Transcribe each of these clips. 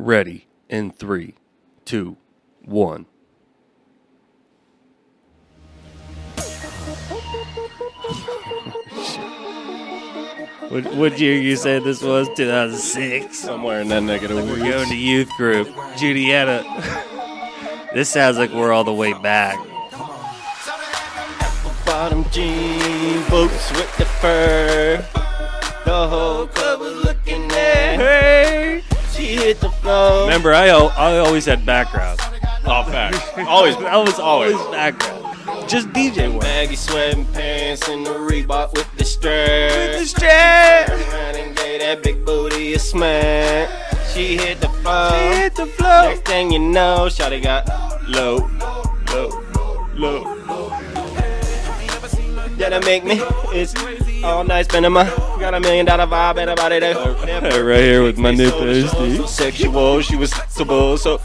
Ready in 3, 2, 1. What year you said this was? 2006. Somewhere in that negative We're going to youth group. Julietta. This sounds like we're all the way back. Bottom jean boots with the fur. The whole club was looking at her. She hit the floor. Remember, I always had background. Oh, facts. Always. I was always background. Just DJ work. Baggy sweating pants and the Reebok with the strap. With the strap. Around and gave that big booty a smack. She hit the floor. Next thing you know, shawty got low. That'll make me. It's all night spending my. Got $1 million vibe and about it. Right here with my new pasty. So sexual, she was sexual. So,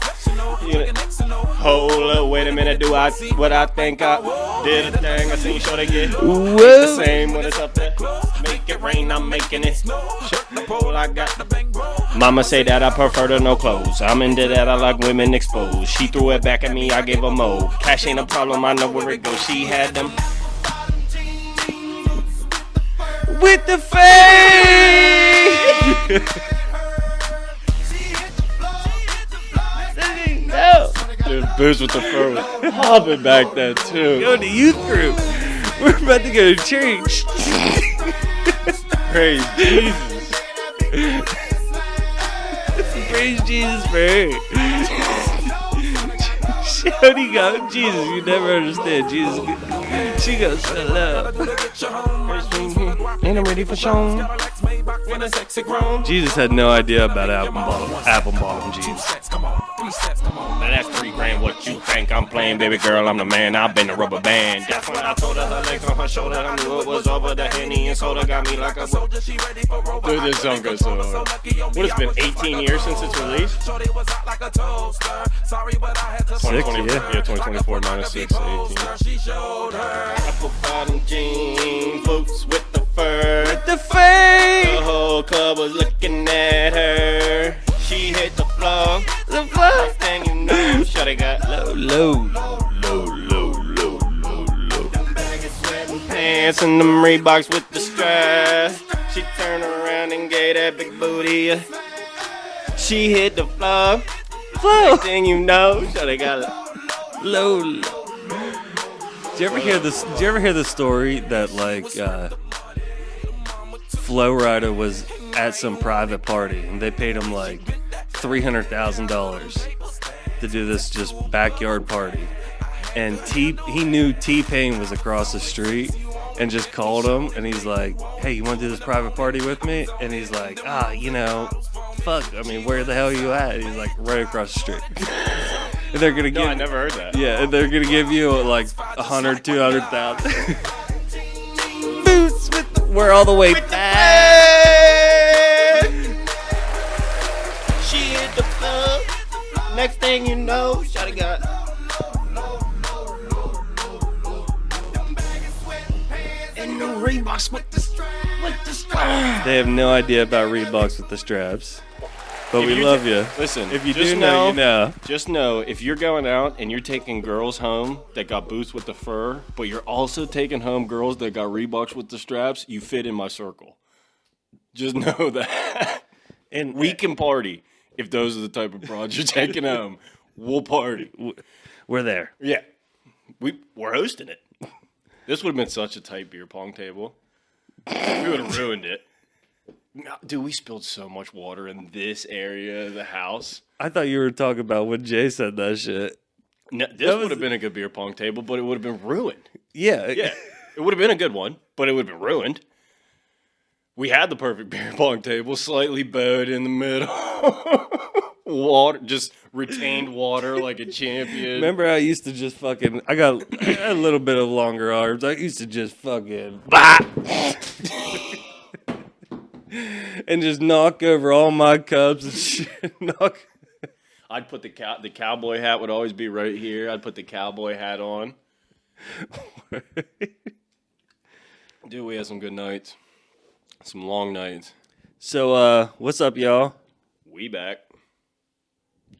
hold up, wait a minute. Do I what I think I did a thing? I seen Shorty get the same when it's up there. Make it rain, I'm making it. What I got. Mama say that I prefer to no clothes. I'm into that, I like women exposed. She threw it back at me, I gave her more. Cash ain't a problem, I know where it goes. She had them. With the face! No. Dude, booze with the fur was hopping back then too. Go to youth group. We're about to go to church. Praise Jesus. Praise Jesus for her. Shouty got Jesus. You never understand. Jesus. She goes so low. Ain't I'm ready for show. When a sexy grown. Jesus had no idea about apple bottom jeans. Now that's $3,000. What you think I'm playing, baby girl? I'm the man. I've been a rubber band. That's when I told her legs on her shoulder. I knew it was over. The Henny and soda got me like a soldier. Dude, this song goes so hard. What, it's been 18 years since it's released? 2024 minus 6, 18. Apple bottom jeans, boots with the fur. With the face! The whole club was looking at her. She hit the floor. The fuck? Thing you know, shawty got Low. Them baggy sweating pants and them Reeboks with the strap. She turned around and gave that big booty a. She hit the floor. Next thing you know, shawty got Low. Did you ever hear this? Did you ever hear the story that like Flo Rida was at some private party and they paid him like $300,000 to do this just backyard party, and he knew T-Pain was across the street and just called him and he's like, "Hey, you want to do this private party with me?" And he's like, fuck, I mean, where the hell are you at? And he's like, right across the street. And they're gonna give. I never heard that. Yeah, and they're gonna give you like 100, 200,000. Boots with the, we're all the way back. She hit the floor. Next thing you know, shawty got. And the Reeboks with the strap. They have no idea about Reeboks with the straps, but we love you. Listen, If you just do know, you know. Just know, if you're going out and you're taking girls home that got boots with the fur, but you're also taking home girls that got Reeboks with the straps, you fit in my circle. Just know that. And We can party if those are the type of broads you're taking home. We'll party. we're there. Yeah. We're hosting it. This would have been such a tight beer pong table. We would have ruined it. No, dude, we spilled so much water in this area of the house. I thought you were talking about when Jay said that shit. No, this would have been a good beer pong table, but it would have been ruined. Yeah. Yeah, it would have been a good one, but it would have been ruined. We had the perfect beer pong table, slightly bowed in the middle. Water, just retained water like a champion. Remember I used to just fucking, I got a little bit of longer arms. I used to just fucking, and just knock over all my cups and shit. I'd put the cowboy hat would always be right here. I'd put the cowboy hat on. Dude, we had some good nights. Some long nights. So, what's up, y'all? We back.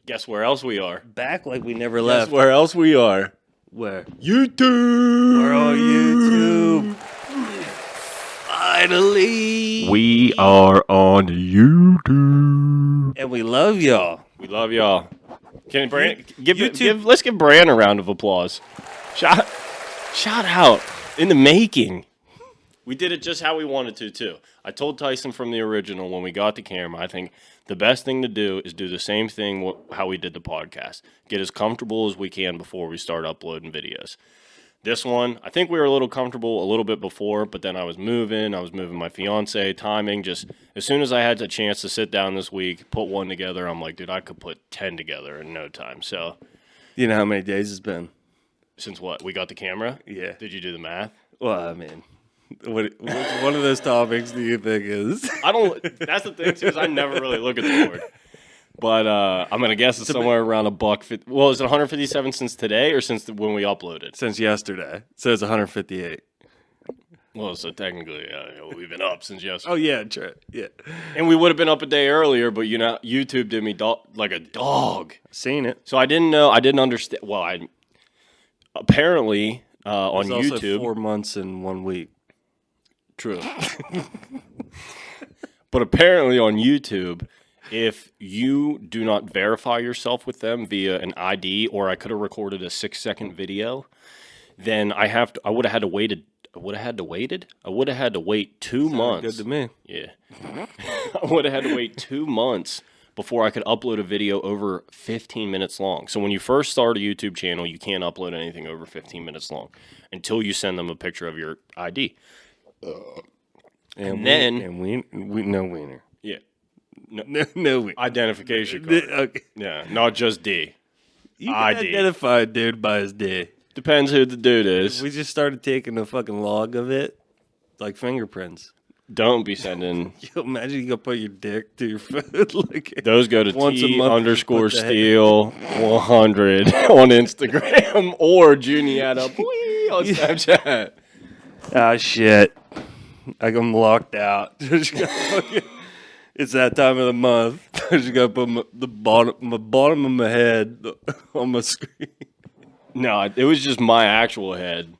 Guess where else we are? Back like we never Guess left. where else we are? Where? YouTube. We're on YouTube. Finally. We are on YouTube. And we love y'all. We love y'all. Can Brand YouTube- let's give Brand a round of applause. Shout out in the making. We did it just how we wanted to too. I told Tyson from the original when we got the camera, I think the best thing to do is do the same thing how we did the podcast. Get as comfortable as we can before we start uploading videos. This one, I think we were a little comfortable a little bit before, but then I was moving my fiance, timing. Just as soon as I had the chance to sit down this week, put one together, I'm like, dude, I could put 10 together in no time. So, You know how many days it's been? since what? We got the camera? Yeah. Did you do the math? Well, I mean, which one of those topics do you think is? I don't, that's the thing, too, is I never really look at the board. But I'm going to guess it's somewhere around $150. Well, is it 157 since today or since when we uploaded? Since yesterday. So it's 158. Well, so technically, we've been up since yesterday. Oh, yeah, true. Yeah. And we would have been up a day earlier, but YouTube did me like a dog. Seen it. So I didn't know. I didn't understand. Well, apparently on It's also YouTube. 4 months and 1 week. True. But apparently on YouTube, if you do not verify yourself with them via an ID, or I could have recorded a 6-second video, then I would have had to wait 2 months. Good to me. Yeah. I would have had to wait 2 months before I could upload a video over 15 minutes long. So when you first start a YouTube channel, you can't upload anything over 15 minutes long until you send them a picture of your ID. And then- we no wiener. Yeah. No wiener. Identification card. Okay. Yeah, not just D. You can ID. identify a dude by his D. Depends who the dude is. We just started taking a fucking log of it, like fingerprints. Don't be sending. Yo, imagine you go put your dick to your foot like Those go to Once a month, you put the T_Steele 100 on Instagram or Juniata on Snapchat. Ah, shit. Like I'm locked out. It's that time of the month. I just gotta put the bottom of my head on my screen. No, it was just my actual head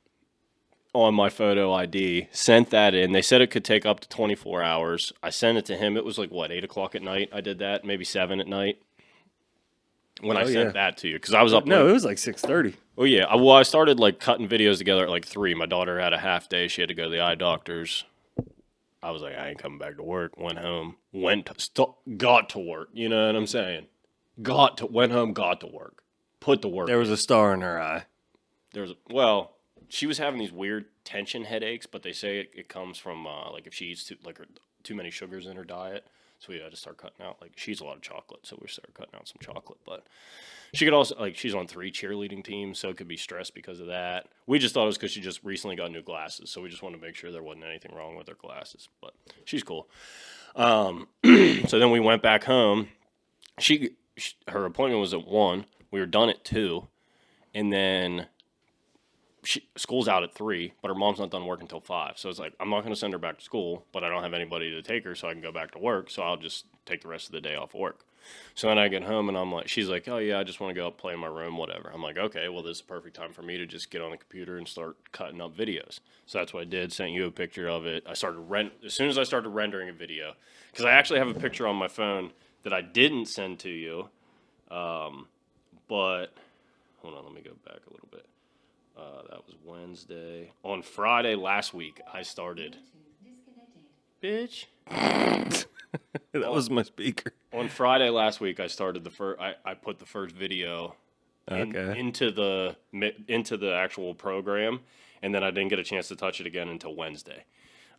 on my photo ID. Sent that in. They said it could take up to 24 hours. I sent it to him. It was like, 8 o'clock at night I did that? Maybe 7 at night when I sent that to you. Because I was up No, it was like 6:30. Oh, yeah. Well, I started, cutting videos together at, 3. My daughter had a half day. She had to go to the eye doctor's. I was like, I ain't coming back to work. Went home. Got to work. You know what I'm saying? Went home, got to work. Put to work. There was a star in her eye. She was having these weird tension headaches, but they say it comes from, if she eats too many sugars in her diet. So we had to start cutting out. She eats a lot of chocolate, so we started cutting out some chocolate. But she could also, she's on 3 cheerleading teams, so it could be stressed because of that. We just thought it was because she just recently got new glasses, so we just wanted to make sure there wasn't anything wrong with her glasses. But she's cool. So then we went back home. Her appointment was at 1. We were done at 2. And then school's out at 3, but her mom's not done work until 5. So it's like, I'm not going to send her back to school, but I don't have anybody to take her so I can go back to work. So I'll just take the rest of the day off work. So then I get home and I'm like, she's like, oh yeah, I just want to go up, play in my room, whatever. I'm like, okay, well, this is the perfect time for me to just get on the computer and start cutting up videos. So that's what I did. Sent you a picture of it. As soon as I started rendering a video, because I actually have a picture on my phone that I didn't send to you. But hold on, let me go back a little bit. That was Wednesday. On Friday last week, I started. Bitch. That was my speaker. On Friday last week, I started I put the first video into the actual program, and then I didn't get a chance to touch it again until Wednesday.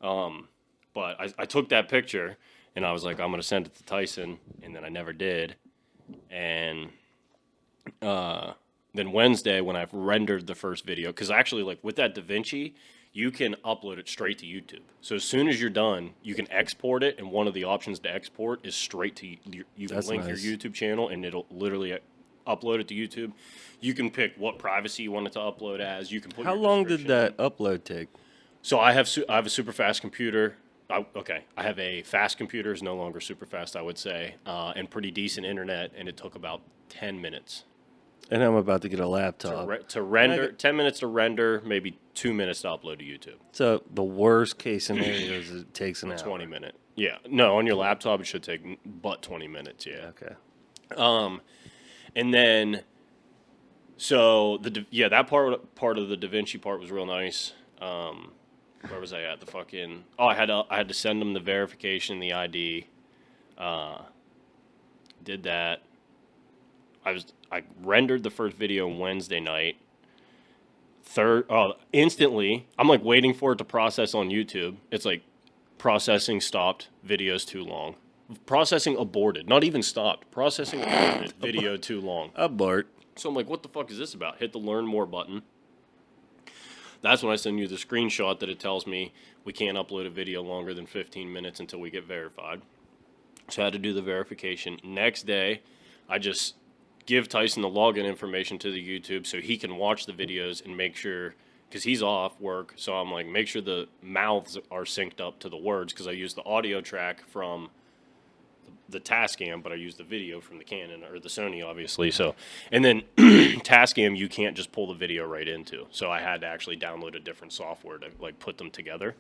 But I took that picture, and I was like, I'm going to send it to Tyson, and then I never did. And then Wednesday, when I've rendered the first video, because actually, with that DaVinci, you can upload it straight to YouTube. So as soon as you're done, you can export it, and one of the options to export is straight to you can link your YouTube channel, and it'll literally upload it to YouTube. You can pick what privacy you want it to upload as. You can put. How long did that upload take? So I have a super fast computer. I have a fast computer, is no longer super fast, I would say, and pretty decent internet, and it took about 10 minutes. And I'm about to get a laptop. To render, 10 minutes to render, maybe 2 minutes to upload to YouTube. So the worst case scenario is it takes an hour. 20 minute. Yeah. No, on your laptop it should take but 20 minutes, yeah. Okay. And then so that part of the DaVinci part was real nice. Where was I at? The fucking I had to send them the verification, the ID. Did that. I rendered the first video Wednesday night. Instantly, I'm like waiting for it to process on YouTube. It's like processing stopped, video's too long. Processing aborted, not even stopped. Processing aborted, video too long. Abort. So I'm like, what the fuck is this about? Hit the learn more button. That's when I send you the screenshot that it tells me we can't upload a video longer than 15 minutes until we get verified. So I had to do the verification. Next day, I just give Tyson the login information to the YouTube so he can watch the videos and make sure, because he's off work, so I'm like, make sure the mouths are synced up to the words, because I use the audio track from the Tascam, but I use the video from the Canon or the Sony, obviously. So, and then Tascam, you can't just pull the video right into. So I had to actually download a different software to like put them together.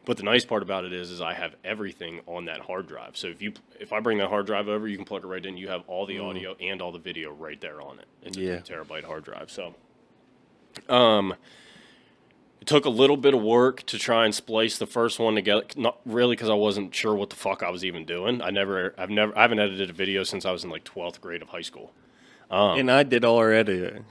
But the nice part about it is I have everything on that hard drive. So if I bring that hard drive over, you can plug it right in. You have all the audio and all the video right there on it. It's a 2 terabyte hard drive. So, it took a little bit of work to try and splice the first one together. Not really, because I wasn't sure what the fuck I was even doing. I haven't edited a video since I was in like 12th grade of high school. And I did all our editing.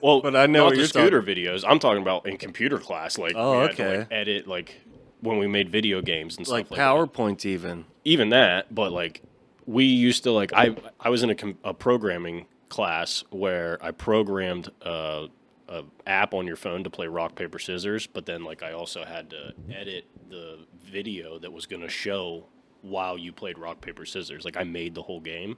Well, but I know not the scooter videos. I'm talking about in computer class. Like, we had to, like, edit like when we made video games and like stuff like PowerPoints, that. Even that, but like we used to like I was in a programming class where I programmed a app on your phone to play rock paper scissors, but then like I also had to edit the video that was going to show while you played rock paper scissors. Like I made the whole game.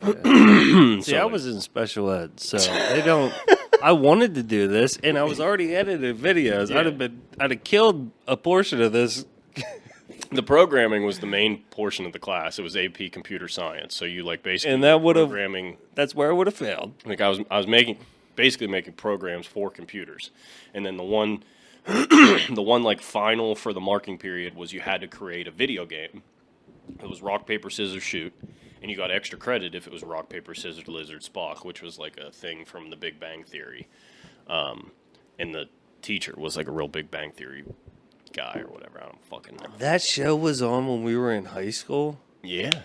Okay. See, I was in special ed, so they don't. I wanted to do this, and I was already editing videos. Yeah. I'd have killed a portion of this. The programming was the main portion of the class. It was AP Computer Science, so you like basically and that would have programming. That's where I would have failed. Like I was basically making programs for computers, and then the one like final for the marking period was you had to create a video game. It was rock, paper, scissors, shoot. And you got extra credit if it was rock, paper, scissors, lizard, Spock, which was like a thing from the Big Bang Theory. And the teacher was like a real Big Bang Theory guy or whatever. I don't fucking know. That show was on when we were in high school? Yeah.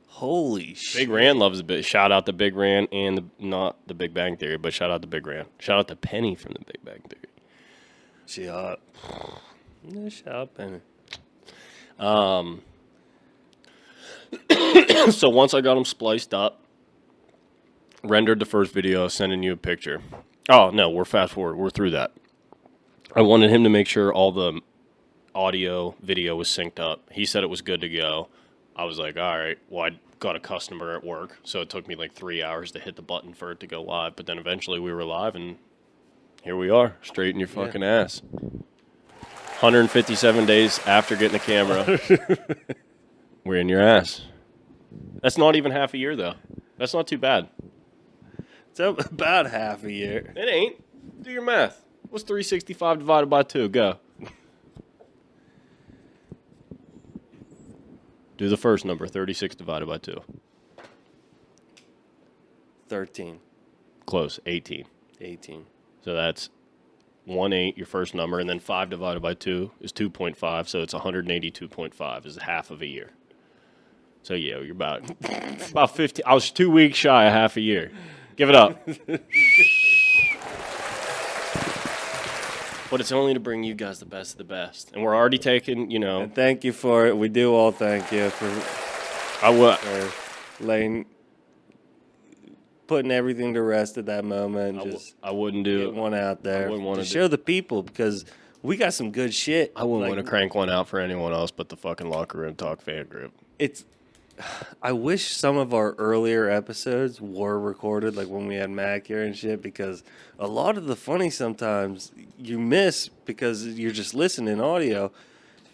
Holy shit. Big Ran loves a bit. Shout out to Big Ran and not the Big Bang Theory, but shout out to Big Ran. Shout out to Penny from the Big Bang Theory. She hot. No, shout out Penny. So once I got them spliced up, rendered the first video, sending you a picture. Oh, no, we're fast forward. We're through that. I wanted him to make sure all the audio, video was synced up. He said it was good to go. I was like, all right, well, I got a customer at work, so it took me like 3 hours to hit the button for it to go live. But then eventually we were live, and here we are, straight in your fucking ass. 157 days after getting the camera. We're in your ass. That's not even half a year, though. That's not too bad. It's about half a year. It ain't. Do your math. What's 365 divided by 2? Go. Do the first number. 36 divided by 2. 13. Close. 18. 18. So that's 1/8, your first number, and then 5 divided by 2 is 2.5, so it's 182.5 is half of a year. So, yeah, you're about 50. I was 2 weeks shy of half a year. Give it up. But it's only to bring you guys the best of the best. And we're already taking, you know. And thank you for it. We do all thank you for putting everything to rest at that moment. I wouldn't do it. One out there. I wouldn't want to show the people, because we got some good shit. I wouldn't want to crank one out for anyone else but the fucking Locker Room Talk fan group. I wish some of our earlier episodes were recorded, like when we had Mac here and shit, because a lot of the funny sometimes you miss because you're just listening audio.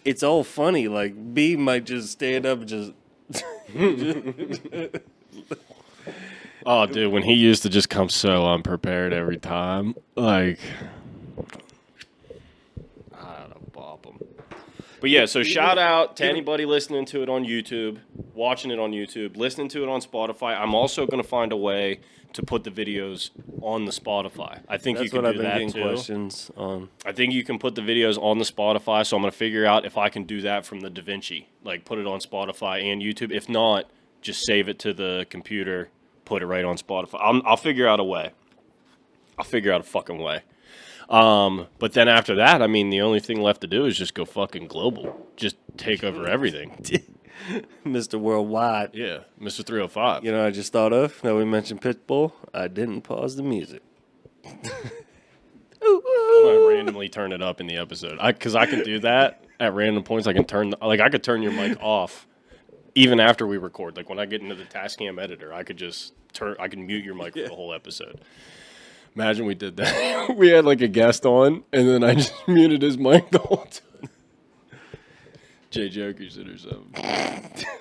It's all funny. Like, B might just stand up and just... Oh, dude, when he used to just come so unprepared every time, like, I don't know, bop him. But yeah, so shout out to anybody listening to it on YouTube, watching it on YouTube, listening to it on Spotify. I'm also going to find a way to put the videos on the Spotify. I think That's you what can I've do been that getting too. questions on. I think you can put the videos on the Spotify, so I'm going to figure out if I can do that from the DaVinci. Like, put it on Spotify and YouTube. If not, just save it to the computer, put it right on Spotify. I'll figure out a way. I'll figure out a fucking way. But then after that, I mean, the only thing left to do is just go fucking global. Just take over everything. Mr. Worldwide. Yeah, Mr. 305. You know, I just thought of, now we mentioned Pitbull, I didn't pause the music. I'm gonna randomly turn it up in the episode. Because I can do that at random points. I can I could turn your mic off even after we record. Like when I get into the Tascam editor, I could mute your mic for the whole episode. Imagine we did that. We had like a guest on, and then I just muted his mic the whole time. Jay Jokerson or something.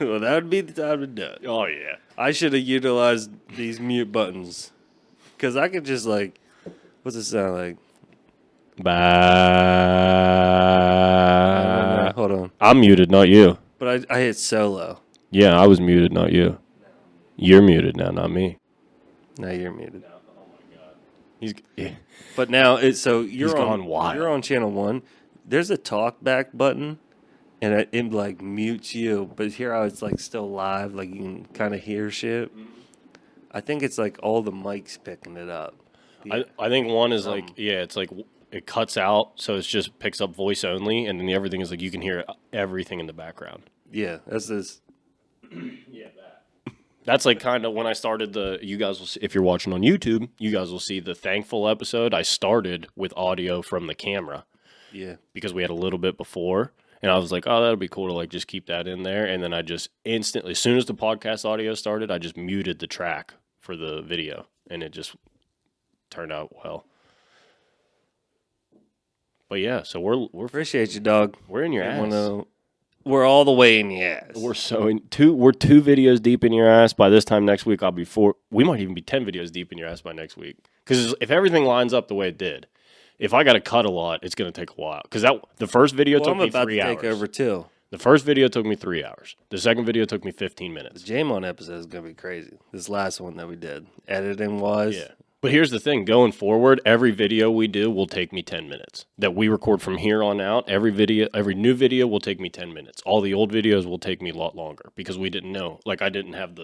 Well, that would be the time to do it. Oh yeah. I should have utilized these mute buttons. Because I could just like, what's it sound like? Hold on. I'm muted, not you. But I hit solo. Yeah, I was muted, not you. You're muted now, not me. Now you're muted. He's yeah. But now you're gone wild. You're on channel 1. There's a talk back button, and it like mutes you. But here it's like still live, like you can kind of hear shit. I think it's like all the mics picking it up. I think one is like it's like it cuts out, so it just picks up voice only, and then the everything is like you can hear everything in the background. Yeah, that's this. Yeah, that's like kind of when I started you guys will see, if you're watching on YouTube, you guys will see the Thankful episode. I started with audio from the camera. Yeah. Because we had a little bit before, and I was like, oh, that'll be cool to like just keep that in there. And then I just instantly, as soon as the podcast audio started, I just muted the track for the video, and it just turned out well. But yeah, so we're Appreciate you, dog. we're in your ass. We're all the way in your ass. We're we're 2 videos deep in your ass. By this time next week, I'll be 4. We might even be 10 videos deep in your ass by next week. Because if everything lines up the way it did, if I got to cut a lot, it's going to take a while. Because the first video took me 3 hours. I'm about to take over too. The first video took me 3 hours. The second video took me 15 minutes. The Jamon episode is going to be crazy. This last one that we did, editing wise. Yeah. But here's the thing. Going forward, every video we do will take me 10 minutes. That we record from here on out, every new video will take me 10 minutes. All the old videos will take me a lot longer because we didn't know. Like, I didn't have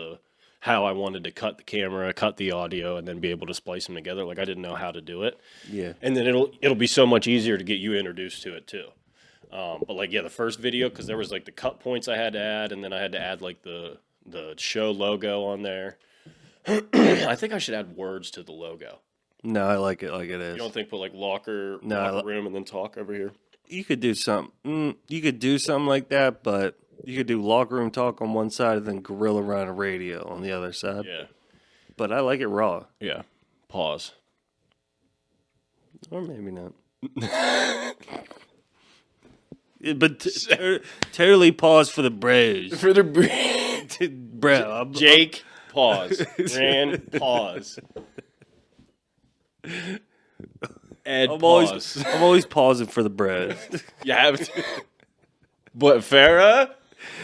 how I wanted to cut the camera, cut the audio, and then be able to splice them together. Like, I didn't know how to do it. Yeah. And then it'll be so much easier to get you introduced to it, too. But, like, yeah, the first video, because there was, like, the cut points I had to add, and then I had to add, like, the show logo on there. I think I should add words to the logo. No, I like it like it is. You don't think put like locker room and then talk over here? You could do something. You could do something like that, but you could do locker room talk on one side and then Gorilla Rhino Radio on the other side. Yeah. But I like it raw. Yeah. Pause. Or maybe not. But totally pause for the bros. For the Bro. Jake. Pause. Rand, pause. Ed, pause. I'm always pausing for the bros. You have to. But Farrah?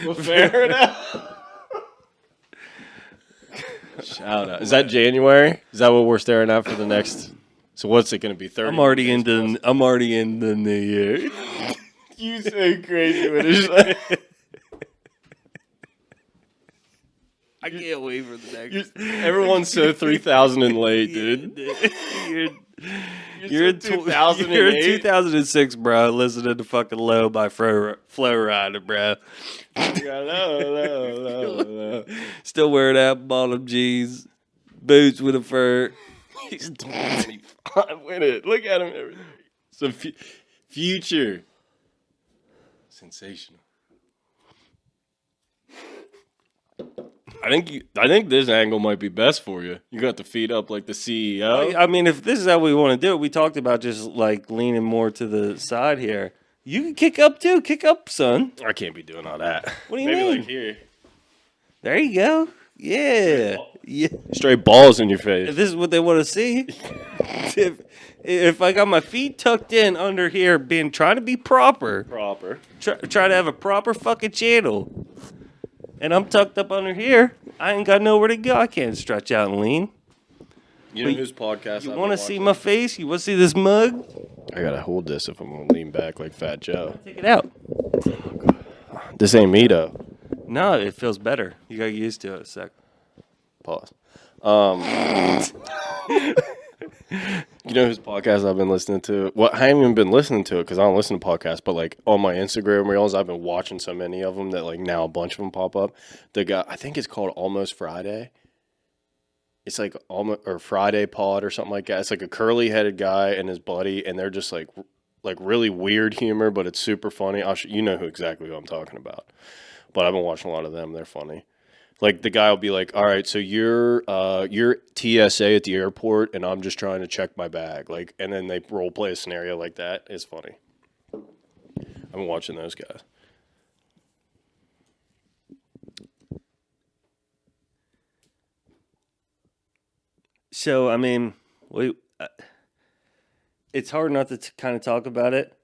Farrah now? Shout out. Is that January? Is that what we're staring at for the next? So what's it going to be? 30? I'm already in the new year. You say crazy when it's like. I can't wait for the next. Everyone's so 3,000 and late, dude. You're in 2008. You're in 2006, bro. Listening to fucking "Low" by Flow Rider, bro. Low. Still wearing apple bottom jeans, boots with a fur. He's 25 with it. Look at him. Everything. So future. Sensational. I think this angle might be best for you. You got the feet up like the CEO. I mean, if this is how we want to do it, we talked about just like leaning more to the side here. You can kick up too. Kick up, son. I can't be doing all that. What do you Maybe mean? Like here. There you go. Yeah. Yeah. Straight balls in your face. If this is what they want to see, if I got my feet tucked in under here, trying to be proper, try to have a proper fucking channel, and I'm tucked up under here, I ain't got nowhere to go. I can't stretch out and lean. You know whose podcast? You want to see my face? You want to see this mug? I gotta hold this if I'm gonna lean back like Fat Joe. Take it out. This ain't me though. No, it feels better. You got used to it a sec. Pause. You know whose podcast I've been listening to? Well, I haven't even been listening to it because I don't listen to podcasts, but like on my Instagram reels, I've been watching so many of them that like now a bunch of them pop up. The guy, I think it's called Almost Friday. It's like almost or Friday Pod or something like that. It's like a curly-headed guy and his buddy, and they're just like really weird humor, but it's super funny. You know exactly who I'm talking about. But I've been watching a lot of them. They're funny. Like the guy will be like, "All right, so you're TSA at the airport, and I'm just trying to check my bag." Like, and then they role play a scenario like that. It's funny. I've been watching those guys. So I mean, it's hard not to kind of talk about it.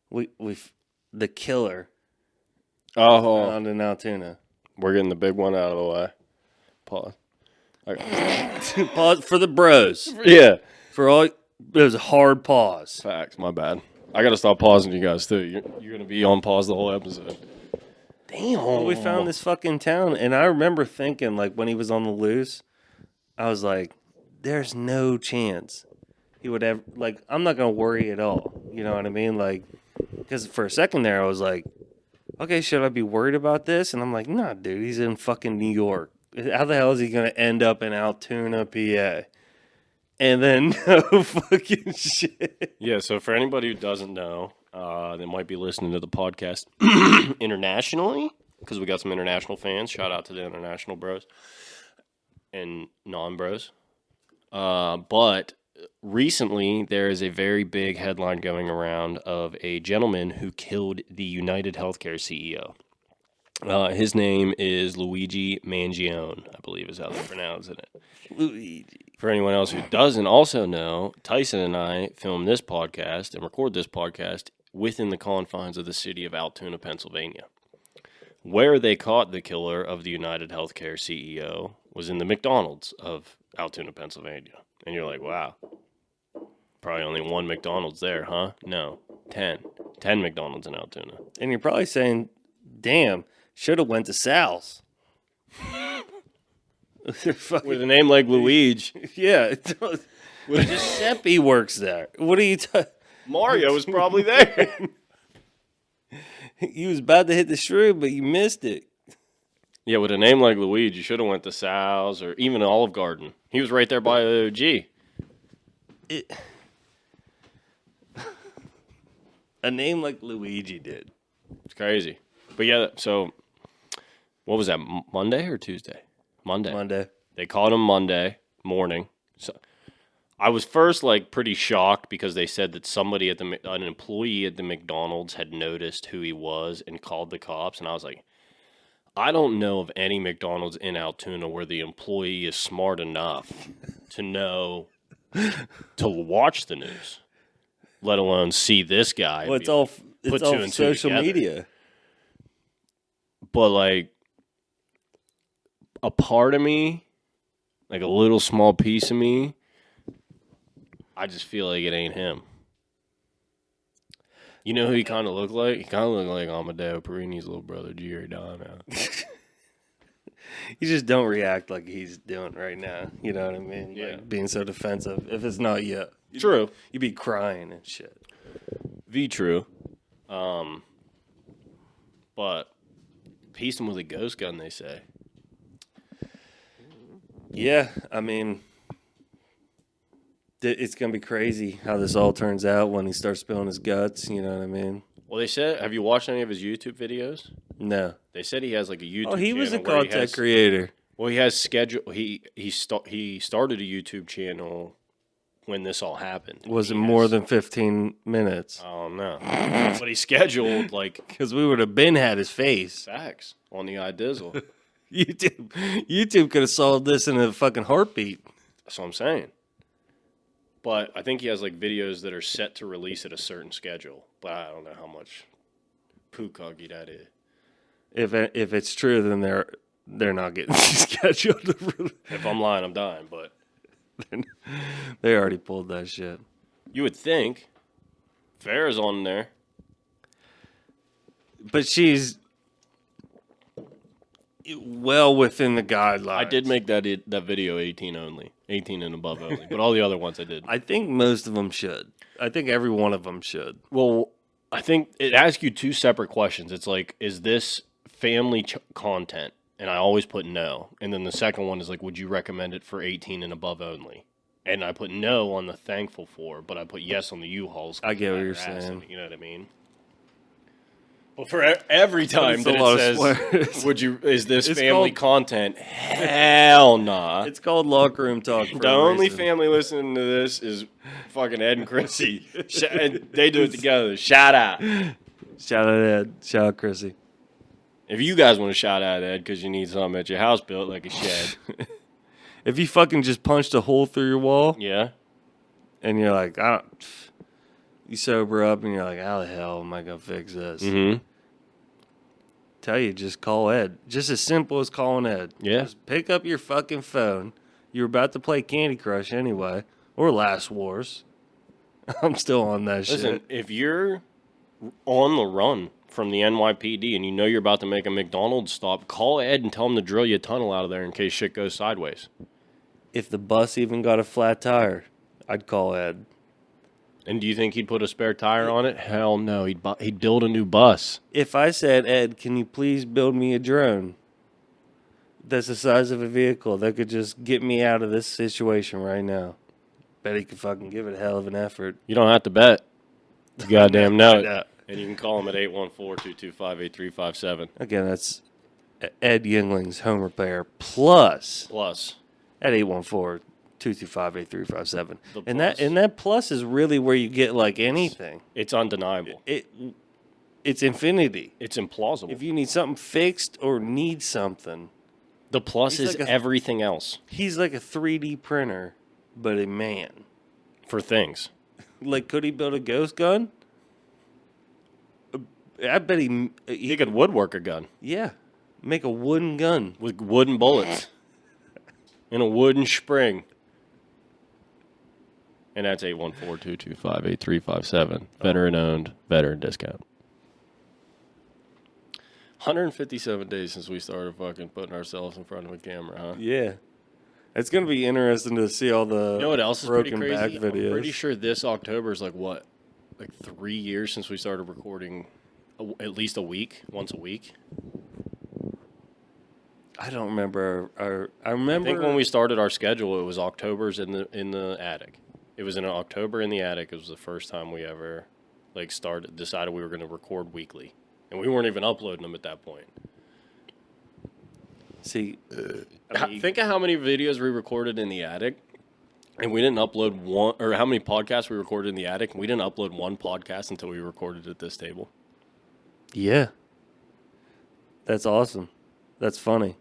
We've the killer. Found in Altoona. We're getting the big one out of the way. Pause. Okay. Pause for the bros. Yeah. For all, it was a hard pause. Facts. My bad. I gotta stop pausing you guys too. You're gonna be on pause the whole episode. Damn. Well, we found this fucking town, and I remember thinking, like, when he was on the loose, I was like, "There's no chance he would ever." Like, I'm not gonna worry at all. You know what I mean? Like, because for a second there, I was like, "Okay, should I be worried about this?" And I'm like, "Nah, dude, he's in fucking New York. How the hell is he gonna end up in Altoona, PA?" And then no fucking shit. Yeah, so for anybody who doesn't know, they might be listening to the podcast internationally, because we got some international fans. Shout out to the international bros and non-bros. But recently, there is a very big headline going around of a gentleman who killed the United Healthcare CEO. His name is Luigi Mangione, I believe is how they pronounce it. Luigi. For anyone else who doesn't also know, Tyson and I film this podcast and record this podcast within the confines of the city of Altoona, Pennsylvania. Where they caught the killer of the United Healthcare CEO was in the McDonald's of Altoona, Pennsylvania. And you're like, wow, probably only one McDonald's there, huh? No, 10. 10 McDonald's in Altoona. And you're probably saying, "Damn, should have went to Sal's." With a name like Luigi. Yeah. Giuseppe works there. What are you Mario was probably there. He was about to hit the shrew, but you missed it. Yeah, with a name like Luigi, you should have went to Sal's or even Olive Garden. He was right there by the OG. A name like Luigi did. It's crazy. But yeah, so what was that, Monday or Tuesday? Monday. They caught him Monday morning. So I was first like pretty shocked because they said that somebody at an employee at the McDonald's had noticed who he was and called the cops. And I was like, I don't know of any McDonald's in Altoona where the employee is smart enough to know to watch the news, let alone see this guy. Well, it's all social media. But like a part of me, like a little small piece of me, I just feel like it ain't him. You know who he kind of looked like? He kind of looked like Amadeo Perini's little brother, Giordano. You just don't react like he's doing right now. You know what I mean? Yeah. Like being so defensive. If it's not you. True. You'd be crying and shit. True. But pieced him with a ghost gun, they say. Yeah, I mean, it's going to be crazy how this all turns out when he starts spilling his guts. You know what I mean? Well, they said, have you watched any of his YouTube videos? No. They said he has like a YouTube channel. Oh, he was a content creator. Well, he has schedule. He started a YouTube channel when this all happened. Was it more than 15 minutes? Oh, no. But he scheduled, like... Because we would have been had his face. Facts on the iDizzle. YouTube could have solved this in a fucking heartbeat. That's what I'm saying. But I think he has like videos that are set to release at a certain schedule. But I don't know how much pukagi that is. If it's true, then they're not getting scheduled. If I'm lying, I'm dying. But they already pulled that shit. you would think Farrah's on there. But she's well within the guidelines. I did make that video 18 only, 18 and above only. But all the other ones I did. I think most of them should. I think every one of them should. Well, I think it asks you two separate questions. It's like, is this family content? And I always put no. And then the second one is like, would you recommend it for 18 and above only? And I put no on the thankful for, but I put yes on the U-Hauls. I get what you're saying. You know what I mean? Well, for every time that it says, is this family content? Hell nah. It's called Locker Room Talk. The only family listening to this is fucking Ed and Chrissy. They do it together. Shout out. Shout out Ed. Shout out Chrissy. If you guys want to shout out Ed because you need something at your house built like a shed. If you fucking just punched a hole through your wall. Yeah. And you're like, you sober up and you're like, how the hell am I going to fix this? Mm-hmm. Tell you, just call Ed. Just as simple as calling Ed. Yeah. Just pick up your fucking phone. You're about to play Candy Crush anyway. Or Last Wars. I'm still on that shit. Listen, if you're on the run from the NYPD and you know you're about to make a McDonald's stop, call Ed and tell him to drill you a tunnel out of there in case shit goes sideways. If the bus even got a flat tire, I'd call Ed. And do you think he'd put a spare tire on it? Hell no. He'd build a new bus. If I said, Ed, can you please build me a drone that's the size of a vehicle that could just get me out of this situation right now? Bet he could fucking give it a hell of an effort. You don't have to bet. You goddamn know it. And you can call him at 814-225-8357. Again, that's Ed Youngling's home repair plus at 814-225-8357. And that plus is really where you get like anything. It's undeniable. It's infinity. It's implausible. If you need something fixed or need something, the plus is like everything else. He's like a 3D printer, but a man. For things. Like, could he build a ghost gun? I bet he could woodwork a gun. Yeah. Make a wooden gun. With wooden bullets. And a wooden spring. And that's 814-225-8357. Veteran owned, veteran discount. 157 days since we started fucking putting ourselves in front of a camera, huh? Yeah. It's going to be interesting to see all the what else is broken pretty crazy? back videos. I'm pretty sure this October is like 3 years since we started recording at least once a week. I don't remember. I think when we started our schedule, it was October's in the attic. It was in October in the attic. It was the first time we ever decided we were going to record weekly, and we weren't even uploading them at that point. See, think of how many videos we recorded in the attic, and we didn't upload one, or how many podcasts we recorded in the attic, and we didn't upload one podcast until we recorded at this table. Yeah. That's awesome. That's funny.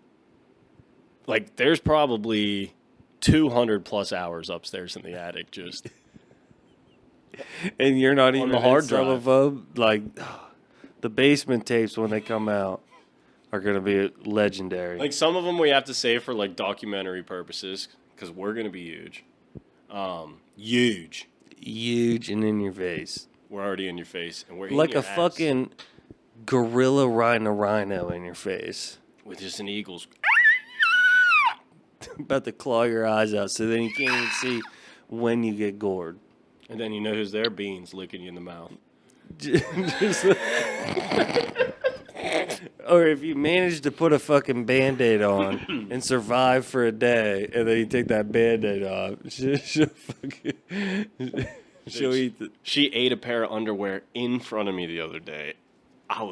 Like, there's probably 200 plus hours upstairs in the attic just. And you're not even the hard drive. Some of them, like, the basement tapes when they come out are going to be legendary. Like, some of them we have to save for, like, documentary purposes because we're going to be huge. Huge. Huge and in your face. We're already in your face. And we're like a fucking gorilla riding a rhino in your face. With just an eagle's. About to claw your eyes out so then you can't even see when you get gored. And then you know who's there? Beans licking you in the mouth. Or if you manage to put a fucking Band-Aid on and survive for a day, and then you take that Band-Aid off, she'll eat it. She ate a pair of underwear in front of me the other day. I'm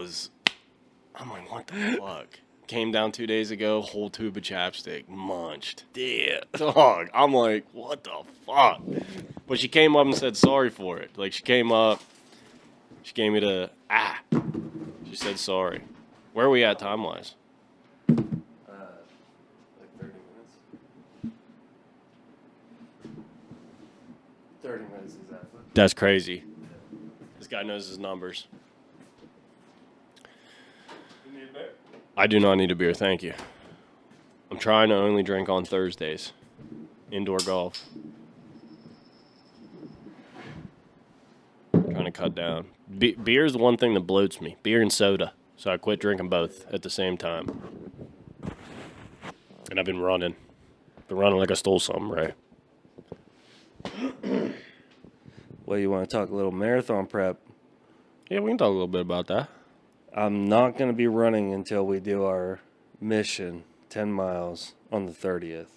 like, what the fuck? Came down 2 days ago, whole tube of chapstick, munched. Yeah. Dog. I'm like, what the fuck? But she came up and said sorry for it. Like, she came up, she gave me she said sorry. Where are we at time-wise? 30 minutes exactly. That's crazy. This guy knows his numbers. You need a beer? I do not need a beer, thank you. I'm trying to only drink on Thursdays. Indoor golf. Trying to cut down. Beer is the one thing that bloats me. Beer and soda. So I quit drinking both at the same time. And I've been running. Been running like I stole something, right? Well, you want to talk a little marathon prep? Yeah, we can talk a little bit about that. I'm not going to be running until we do our mission, 10 miles, on the 30th.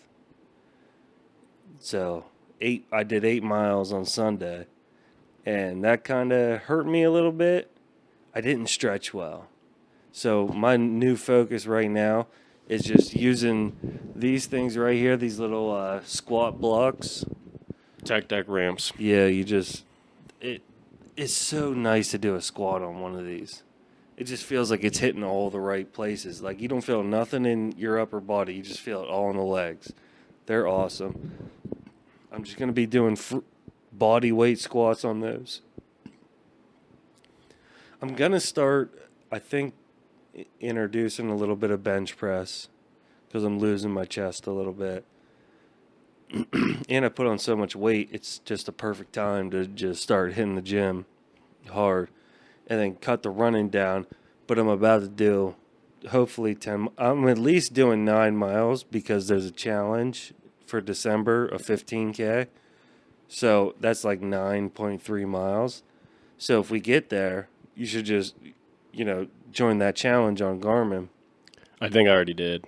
So, I did 8 miles on Sunday, and that kind of hurt me a little bit. I didn't stretch well. So, my new focus right now is just using these things right here, these little squat blocks. Tech deck ramps. Yeah, it's so nice to do a squat on one of these. It just feels like it's hitting all the right places. Like you don't feel nothing in your upper body. You just feel it all in the legs. They're awesome. I'm just going to be doing body weight squats on those. I'm going to start, I think, introducing a little bit of bench press because I'm losing my chest a little bit. And I put on so much weight, it's just a perfect time to just start hitting the gym hard and then cut the running down. But I'm about to do, hopefully, 10. I'm at least doing 9 miles because there's a challenge for December of 15K. So that's like 9.3 miles. So if we get there, you should just, join that challenge on Garmin. I think I already did.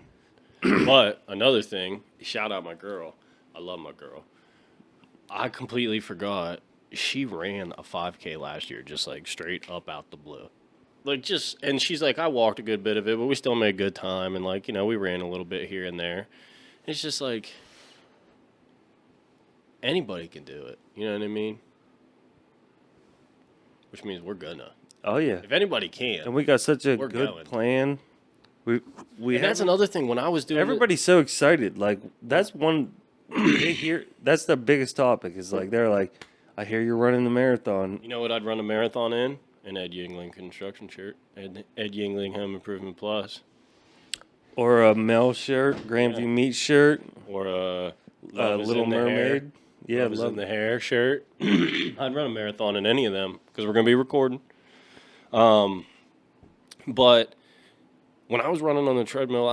But another thing, shout out my girl. I love my girl. I completely forgot she ran a 5K last year, just like straight up out the blue. And she's like, I walked a good bit of it, but we still made good time. And we ran a little bit here and there. It's just like, anybody can do it. You know what I mean? Which means we're gonna. Oh, yeah. If anybody can. And we got such a good going. plan. We that's another thing. When I was doing everybody's so excited. Like, that's one... that's the biggest topic is they're like, I hear you're running the marathon. You know what I'd run a marathon in? An Ed Yingling construction shirt. Ed Yingling Home Improvement Plus. Or a Mel shirt, Grandview Meat shirt. Or a Little Mermaid. Yeah, Love in the Hair shirt. I'd run a marathon in any of them because we're going to be recording. But when I was running on the treadmill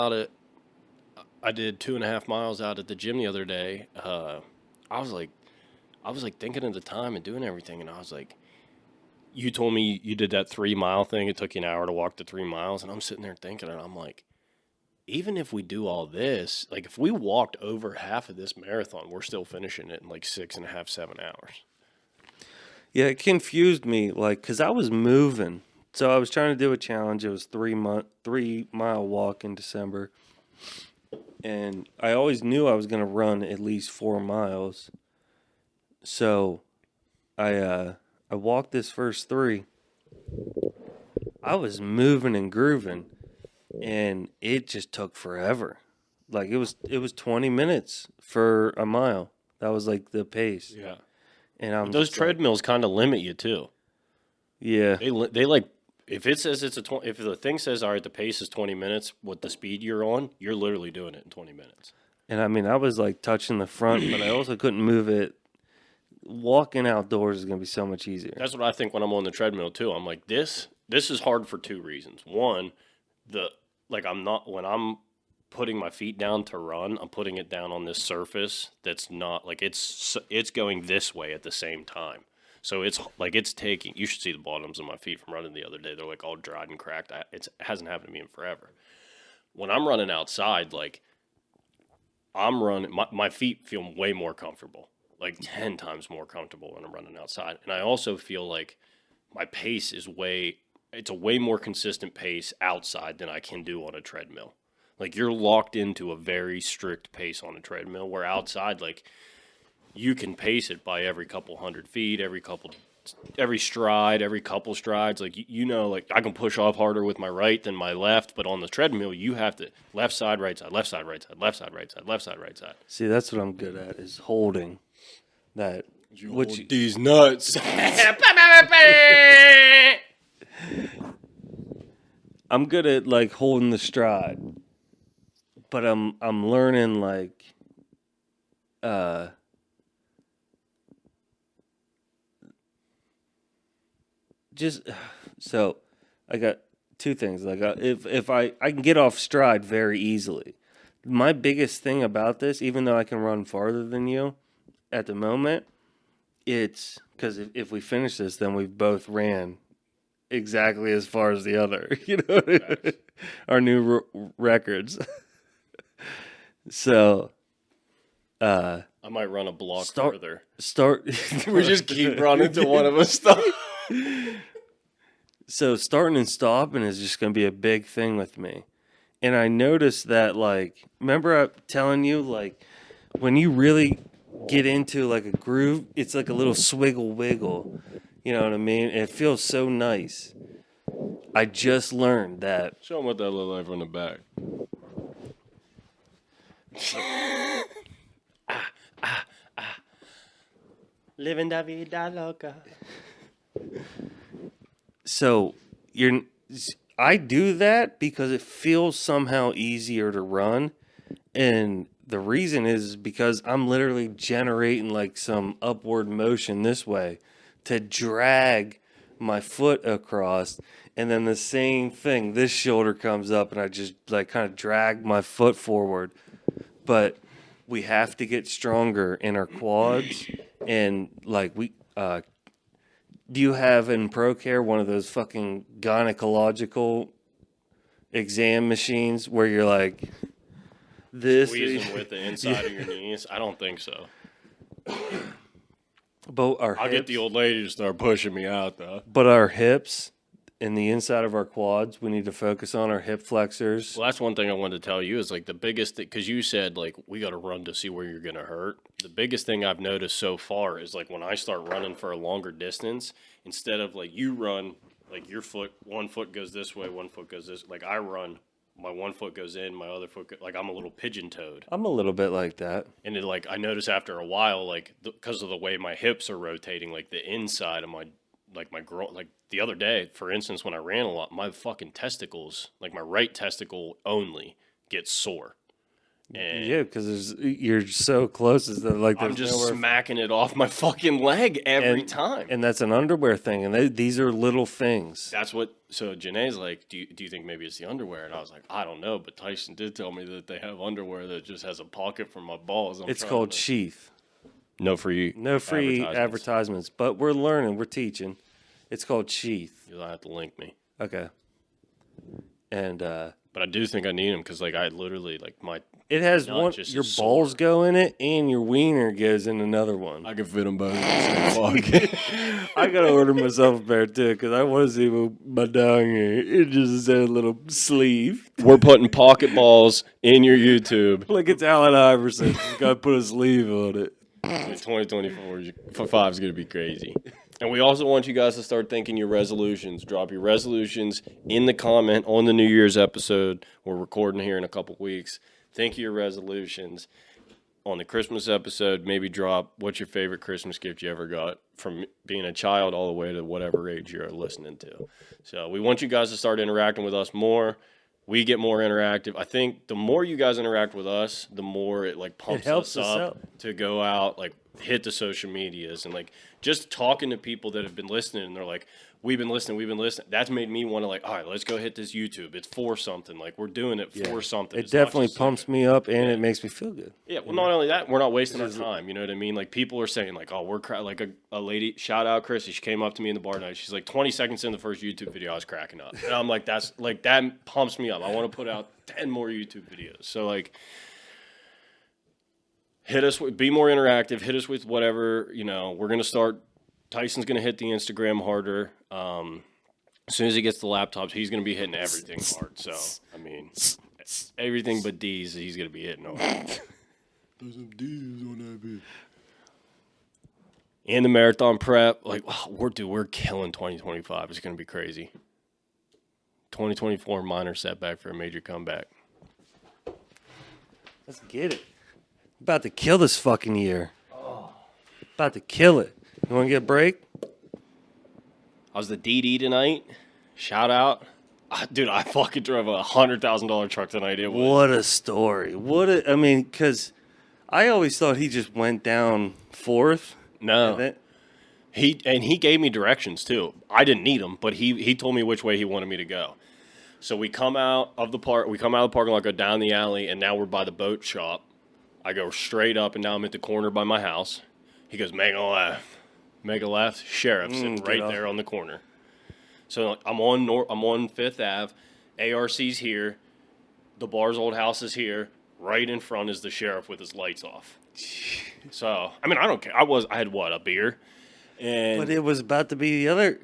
I did 2.5 miles out at the gym the other day. I was like thinking of the time and doing everything, and I was like, you told me you did that 3 mile thing. It took you an hour to walk the 3 miles, and I'm sitting there thinking, and I'm like, even if we do all this, like if we walked over half of this marathon, we're still finishing it in like 6.5, 7 hours. Yeah, it confused me, because I was moving. So I was trying to do a challenge. It was 3 mile walk in December. And I always knew I was going to run at least 4 miles. So I walked this first 3. I was moving and grooving, and it just took forever. Like it was 20 minutes for a mile. That was like the pace. Yeah. And those treadmills kind of limit you too. Yeah. They like if it says if the thing says all right, the pace is 20 minutes with the speed you're on, you're literally doing it in 20 minutes. And I mean, I was like touching the front, but I also couldn't move it. Walking outdoors is going to be so much easier. That's what I think when I'm on the treadmill too. I'm like, this is hard for 2 reasons. One, when I'm putting my feet down to run, I'm putting it down on this surface that's not like it's going this way at the same time. So it's like it's taking. You should see the bottoms of my feet from running the other day. They're like all dried and cracked. It hasn't happened to me in forever. When I'm running outside, like I'm running, my feet feel way more comfortable, like 10 times more comfortable when I'm running outside. And I also feel like my pace is it's a way more consistent pace outside than I can do on a treadmill. Like you're locked into a very strict pace on a treadmill, where outside, like you can pace it by every couple 100 feet, every stride, every couple strides. Like, like I can push off harder with my right than my left, but on the treadmill, you have to left side, right side, left side, right side, left side, right side, left side, right side. See, that's what I'm good at is holding that These nuts. I'm good at like holding the stride, but I'm learning like just so I got two things. Like if I can get off stride very easily. My biggest thing about this, even though I can run farther than you at the moment, it's because if we finish this, then we've both ran exactly as far as the other. You know, our new records. So, I might run a block further. We just keep running till one of us stops. So starting and stopping is just going to be a big thing with me. And I noticed that, like, remember I telling you, like, when you really get into, like, a groove, it's like a little swiggle wiggle. You know what I mean? It feels so nice. I just learned that. Show them what that looked like from the back. Living la vida loca. So I do that because it feels somehow easier to run, and the reason is because I'm literally generating like some upward motion this way to drag my foot across, and then the same thing, this shoulder comes up and I just like kind of drag my foot forward. But we have to get stronger in our quads, and like do you have in ProCare one of those fucking gynecological exam machines where you're like this? Squeeze them with the inside of your knees? I don't think so. But I'll get the old lady to start pushing me out, though. But our hips and the inside of our quads, we need to focus on our hip flexors. Well, that's one thing I wanted to tell you is like the biggest thing, because you said like we got to run to see where you're going to hurt. The biggest thing I've noticed so far is like when I start running for a longer distance, instead of like you run, like your foot, one foot goes this way, one foot goes this, like I run, my one foot goes in, my other foot, like I'm a little pigeon-toed. I'm a little bit like that. And it like, I notice after a while, like because of the way my hips are rotating, like the inside of my, like my groin, like the other day, for instance, when I ran a lot, my fucking testicles, like my right testicle only gets sore. And yeah, because you're so close. Is that like I'm just smacking it off my fucking leg every time. And that's an underwear thing. And these are little things. That's what. So Janae's like, do you think maybe it's the underwear? And I was like, I don't know. But Tyson did tell me that they have underwear that just has a pocket for my balls. It's called Sheath. No free advertisements. But we're learning. We're teaching. It's called Sheath. You'll have to link me. Okay. And but I do think I need them because like I literally like my. It has one. Your balls go in it, and your wiener goes in another one. I can fit them both in the same pocket. I gotta order myself a pair too because I want to see my dong here. It just is a little sleeve. We're putting pocket balls in your YouTube. Like it's Allen Iverson. Gotta put a sleeve on it. 2024 5 is gonna be crazy. And we also want you guys to start thinking your resolutions. Drop your resolutions in the comment on the New Year's episode. We're recording here in a couple weeks. Think of your resolutions. On the Christmas episode, maybe drop what's your favorite Christmas gift you ever got from being a child all the way to whatever age you're listening to. So we want you guys to start interacting with us more. We get more interactive. I think the more you guys interact with us, the more it like pumps us up to go out, like hit the social medias and like just talking to people that have been listening and they're like, we've been listening. That's made me want to like, all right, let's go hit this YouTube. It's for something. Like we're doing it for something. It definitely pumps me up and it makes me feel good. Yeah. Well, not only that, we're not wasting our time. You know what I mean? Like people are saying like, oh, we're like a lady, shout out Chrissy. She came up to me in the bar tonight. She's like 20 seconds in the first YouTube video, I was cracking up. And I'm like, that's like, that pumps me up. I want to put out 10 more YouTube videos. So like, hit us with, be more interactive. Hit us with whatever, you know, we're going to start. Tyson's going to hit the Instagram harder. As soon as he gets the laptops, he's going to be hitting everything hard. So, I mean, everything but D's, he's going to be hitting hard. There's some D's on that bitch. And the marathon prep, like, we're killing 2025. It's going to be crazy. 2024, minor setback for a major comeback. Let's get it. About to kill this fucking year. About to kill it. You want to get a break? I was the DD tonight. Shout out. Dude, I fucking drove a $100,000 truck tonight. It was. What a story. I mean, because I always thought he just went down fourth. No. He gave me directions, too. I didn't need them, but he told me which way he wanted me to go. So we come out of the parking lot, go down the alley, and now we're by the boat shop. I go straight up, and now I'm at the corner by my house. He goes, make a left. Make a left. Sheriff's sitting right there on the corner. So I'm on Fifth Ave. ARC's here. The bar's old house is here. Right in front is the sheriff with his lights off. So, I mean, I don't care. I had what, a beer? But it was about to be the other.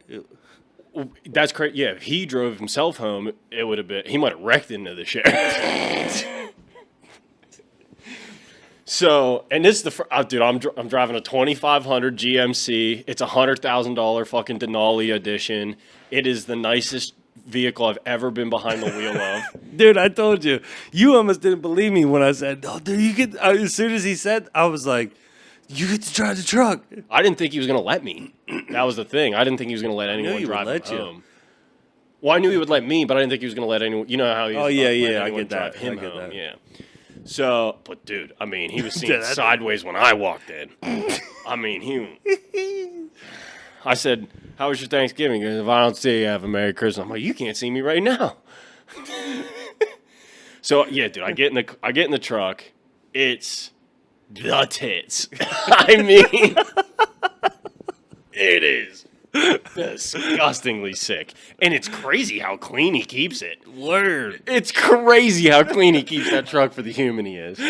That's crazy. Yeah, if he drove himself home, it would have been, he might have wrecked into the sheriff. So, and this is dude, I'm driving a 2500 GMC. It's a $100,000 fucking Denali edition. It is the nicest vehicle I've ever been behind the wheel of. Dude, I told you. You almost didn't believe me when I said, "Oh, dude, you get." As soon as he said, I was like, "You get to drive the truck." I didn't think he was gonna let me. That was the thing. I didn't think he was gonna let anyone drive him home. Well, I knew he would let me, but I didn't think he was gonna let anyone. You know how he's. Oh yeah, I get that. Him home. Yeah. So, but dude, I mean, he was seen sideways when I walked in. I mean, I said, "How was your Thanksgiving?" He goes, "If I don't see you, have a Merry Christmas." I'm like, "You can't see me right now." So yeah, dude, I get in the truck. It's the tits. I mean, it is disgustingly sick, and it's crazy how clean he keeps it. Word. It's crazy how clean he keeps that truck for the human he is.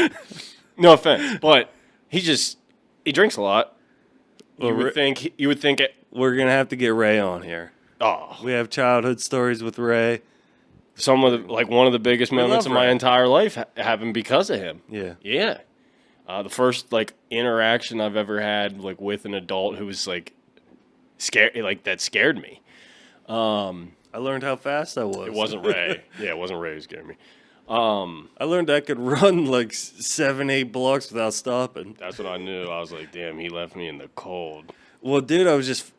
No offense, but he drinks a lot. You would think it. We're gonna have to get Ray on here. Oh, we have childhood stories with Ray. One of the biggest moments of my entire life happened because of him. Yeah. Yeah. The first interaction I've ever had with an adult who was scared, that scared me. I learned how fast I was. It wasn't Ray. Yeah, it wasn't Ray who scared me. I learned I could run 7-8 blocks without stopping. That's what I knew. I was like, damn, he left me in the cold. Well, dude,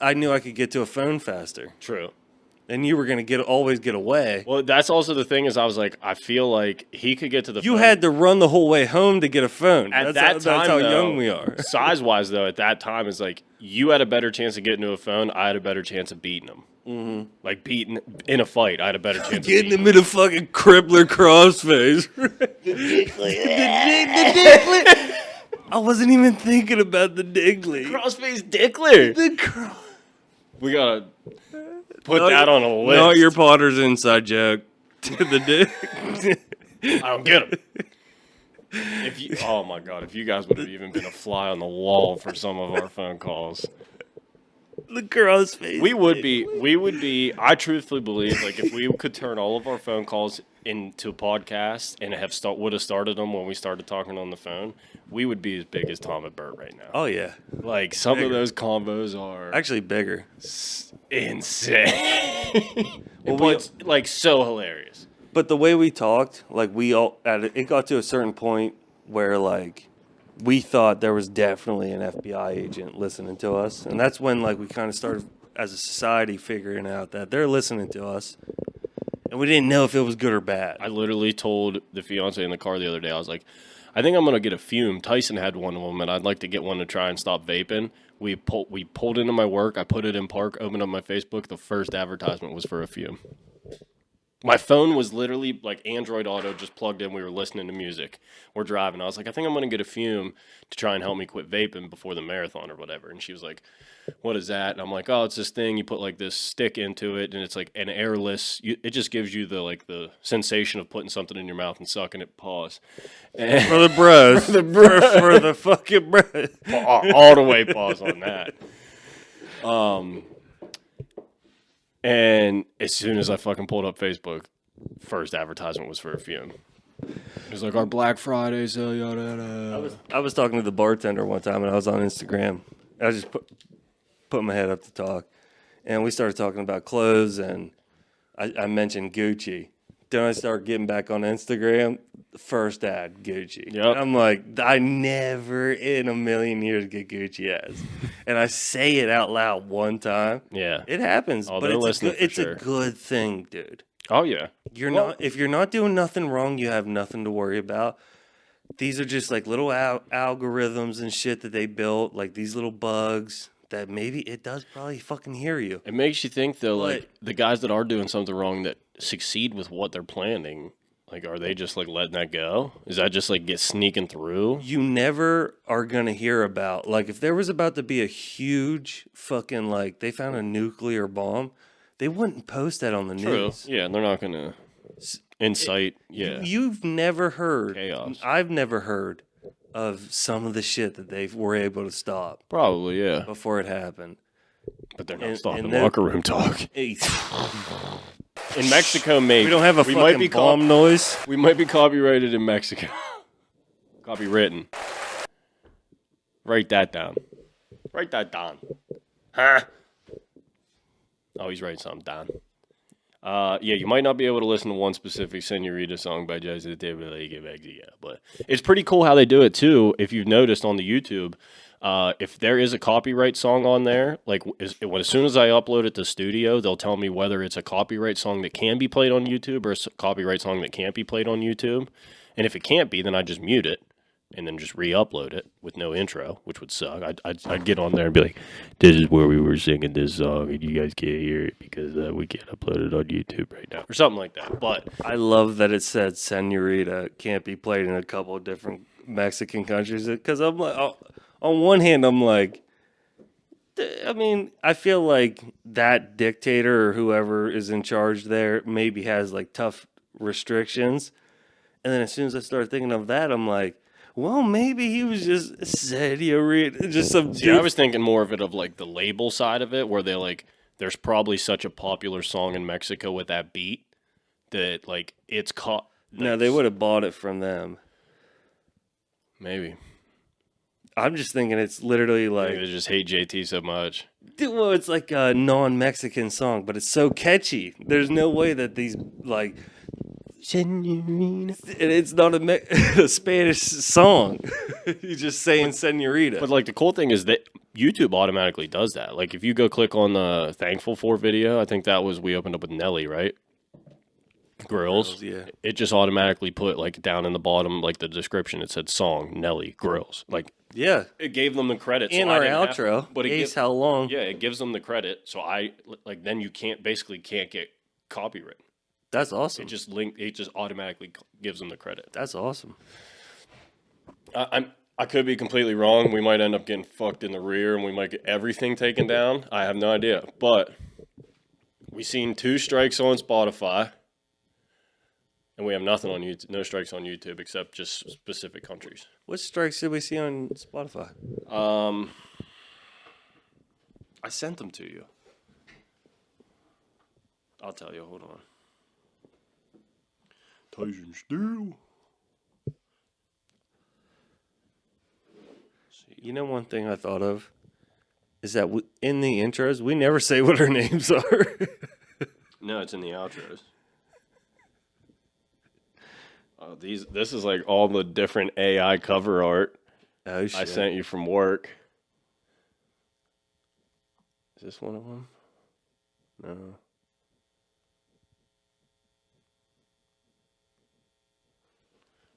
I knew I could get to a phone faster. True. And you were going to always get away. Well, that's also the thing is I was like, I feel like he could get to the phone. You had to run the whole way home to get a phone. That's how young we are. Size-wise, though, at that time, it's like you had a better chance of getting to a phone. I had a better chance of beating him. Mm-hmm. Beating in a fight, I had a better chance of getting him in a fucking crippler crossface. The dickly. I wasn't even thinking about the diggly. Crossface dickler. We got to put that on a list. No, your Potter's inside joke to the dick. I don't get him. Oh my God, if you guys would have even been a fly on the wall for some of our phone calls. The crossface. We would be, I truthfully believe, if we could turn all of our phone calls into podcasts and would have started them when we started talking on the phone, we would be as big as Tom and Bert right now. Oh, yeah. Some bigger. Of those combos are... Actually bigger. Insane. But, so hilarious. But the way we talked, it got to a certain point where, we thought there was definitely an FBI agent listening to us. And that's when, we kind of started, as a society, figuring out that they're listening to us. And we didn't know if it was good or bad. I literally told the fiance in the car the other day, I was like, I think I'm going to get a Fume. Tyson had one of them, and I'd like to get one to try and stop vaping. We pulled into my work. I put it in park, opened up my Facebook. The first advertisement was for a Fume. My phone was literally Android Auto just plugged in. We were listening to music. We're driving. I was like, I think I'm going to get a Fume to try and help me quit vaping before the marathon or whatever. And she was like, what is that? And I'm like, oh, it's this thing. You put this stick into it, and it's an airless. It just gives you the sensation of putting something in your mouth and sucking it. Pause. And for the bros. for the fucking bros. All the way pause on that. And as soon as I fucking pulled up Facebook, first advertisement was for a Fume. It was our Black Friday sale, yada yada. I was talking to the bartender one time, and I was on Instagram. I was just put my head up to talk, and we started talking about clothes, and I mentioned Gucci Then I start getting back on Instagram. First ad, Gucci. Yep. And I'm like, I never in a million years get Gucci ads. And I say it out loud one time. Yeah. It happens, Oh, but they're it's, listening for it's sure. a good thing, dude. Oh, yeah. If you're not doing nothing wrong, you have nothing to worry about. These are just like little algorithms and shit that they built, like these little bugs that maybe it does probably fucking hear you. It makes you think, though, like, But- the guys that are doing something wrong that succeed with what they're planning, like, are they just, like, letting that go? Is that just, like, get sneaking through? You never are going to hear about, like, if there was about to be a huge fucking, like, they found a nuclear bomb, they wouldn't post that on the True. news. Yeah, and they're not going to incite, yeah. You've never heard, Chaos. I've never heard of some of the shit that they were able to stop Probably, yeah. before it happened. But they're not and stopping then- locker room talk. Hey, In Mexico, maybe. we don't have a we fucking might be bomb noise. We might be copyrighted in Mexico. Copywritten. Write that down. Write that down. Huh? Oh, he's writing something down. Yeah, you might not be able to listen to one specific Senorita song by Justin Timberlake in Mexico, but it's pretty cool how they do it too. If you've noticed on the YouTube, if there is a copyright song on there, like as soon as I upload it to Studio, they'll tell me whether it's a copyright song that can be played on YouTube or a copyright song that can't be played on YouTube. And if it can't be, then I just mute it and then just re-upload it with no intro, which would suck. I'd get on there and be like, this is where we were singing this song and you guys can't hear it because we can't upload it on YouTube right now. Or something like that. But I love that it said Senorita can't be played in a couple of different Mexican countries because I'm like, on one hand, I'm like, I mean, I feel like that dictator or whoever is in charge there maybe has like tough restrictions. And then as soon as I start thinking of that, I'm like, well, maybe he was just Senorita, just some dude. yeah, I was thinking more of it of like the label side of it where they like, there's probably such a popular song in Mexico with that beat that like it's caught. No, they would have bought it from them. Maybe. I'm just thinking it's literally like, Maybe they just hate JT so much. well, it's like a non-Mexican song, but it's so catchy. There's no way that these like, Senorita, and it's not a Spanish song. You're just saying Senorita. But like the cool thing is that YouTube automatically does that. Like if you go click on the Thankful For video, I think that was we opened up with Nelly, right? Grills. Yeah. It just automatically put like down in the bottom, like the description, it said song Nelly Grills. Like Yeah. it gave them the credit. In so I our didn't have to- outro, but it Ace gives, How Long. yeah, it gives them the credit. So I like then you can't get copyright. That's awesome. It just automatically gives them the credit. That's awesome. I could be completely wrong. We might end up getting fucked in the rear and we might get everything taken down. I have no idea. But we seen 2 strikes on Spotify. And we have nothing on YouTube, no strikes on YouTube except just specific countries. What strikes did we see on Spotify? I sent them to you. I'll tell you. Hold on. Tyson Steel. You know, one thing I thought of is that in the intros, we never say what our names are. No, it's in the outros. This is like all the different AI cover art Oh, shit. I sent you from work. Is this one of them? No.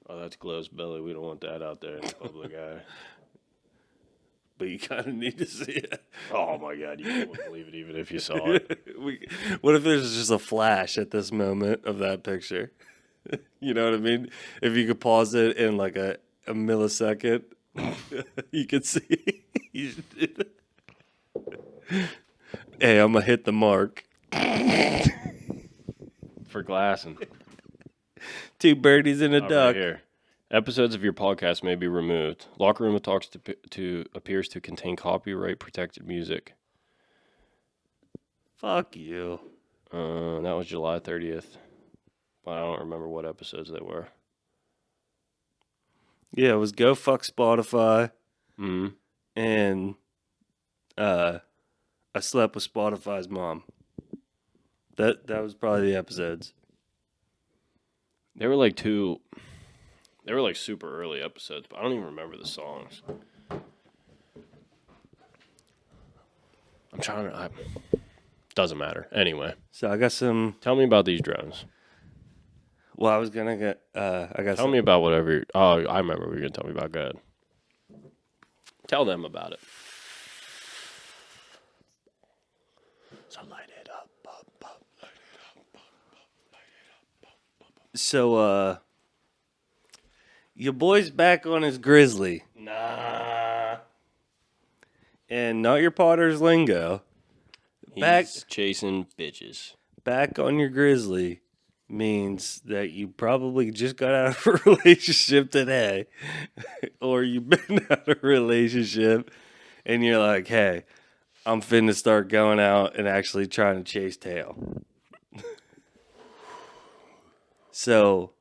Oh, that's Glow's belly. We don't want that out there in the public eye. But you kind of need to see it. Oh my God, you wouldn't believe it even if you saw it. What if there's just a flash at this moment of that picture? You know what I mean? If you could pause it in like a millisecond, you could see. You should do that. Hey, I'm going to hit the mark. For glassing. 2 birdies and a Right duck. here. Episodes of your podcast may be removed. Locker Room Talks to appears to contain copyright protected music. Fuck you. That was July 30th. But I don't remember what episodes they were. Yeah, it was Go Fuck Spotify Mm-hmm. and I Slept with Spotify's Mom. That was probably the episodes. They were like super early episodes, but I don't even remember the songs. I'm trying to. Doesn't matter. Anyway, So I got some. tell me about these drones. Well, I was gonna get. I got. Tell me about whatever. Oh, I remember what you were gonna tell me about. Go ahead. Tell them about it. So light it up, light it up. So your boy's back on his grizzly, Nah. and not your Potter's lingo. Back- He's chasing bitches. Back on your grizzly means that you probably just got out of a relationship today, or you've been out of a relationship, and you're like, hey, I'm finna start going out and actually trying to chase tail. So,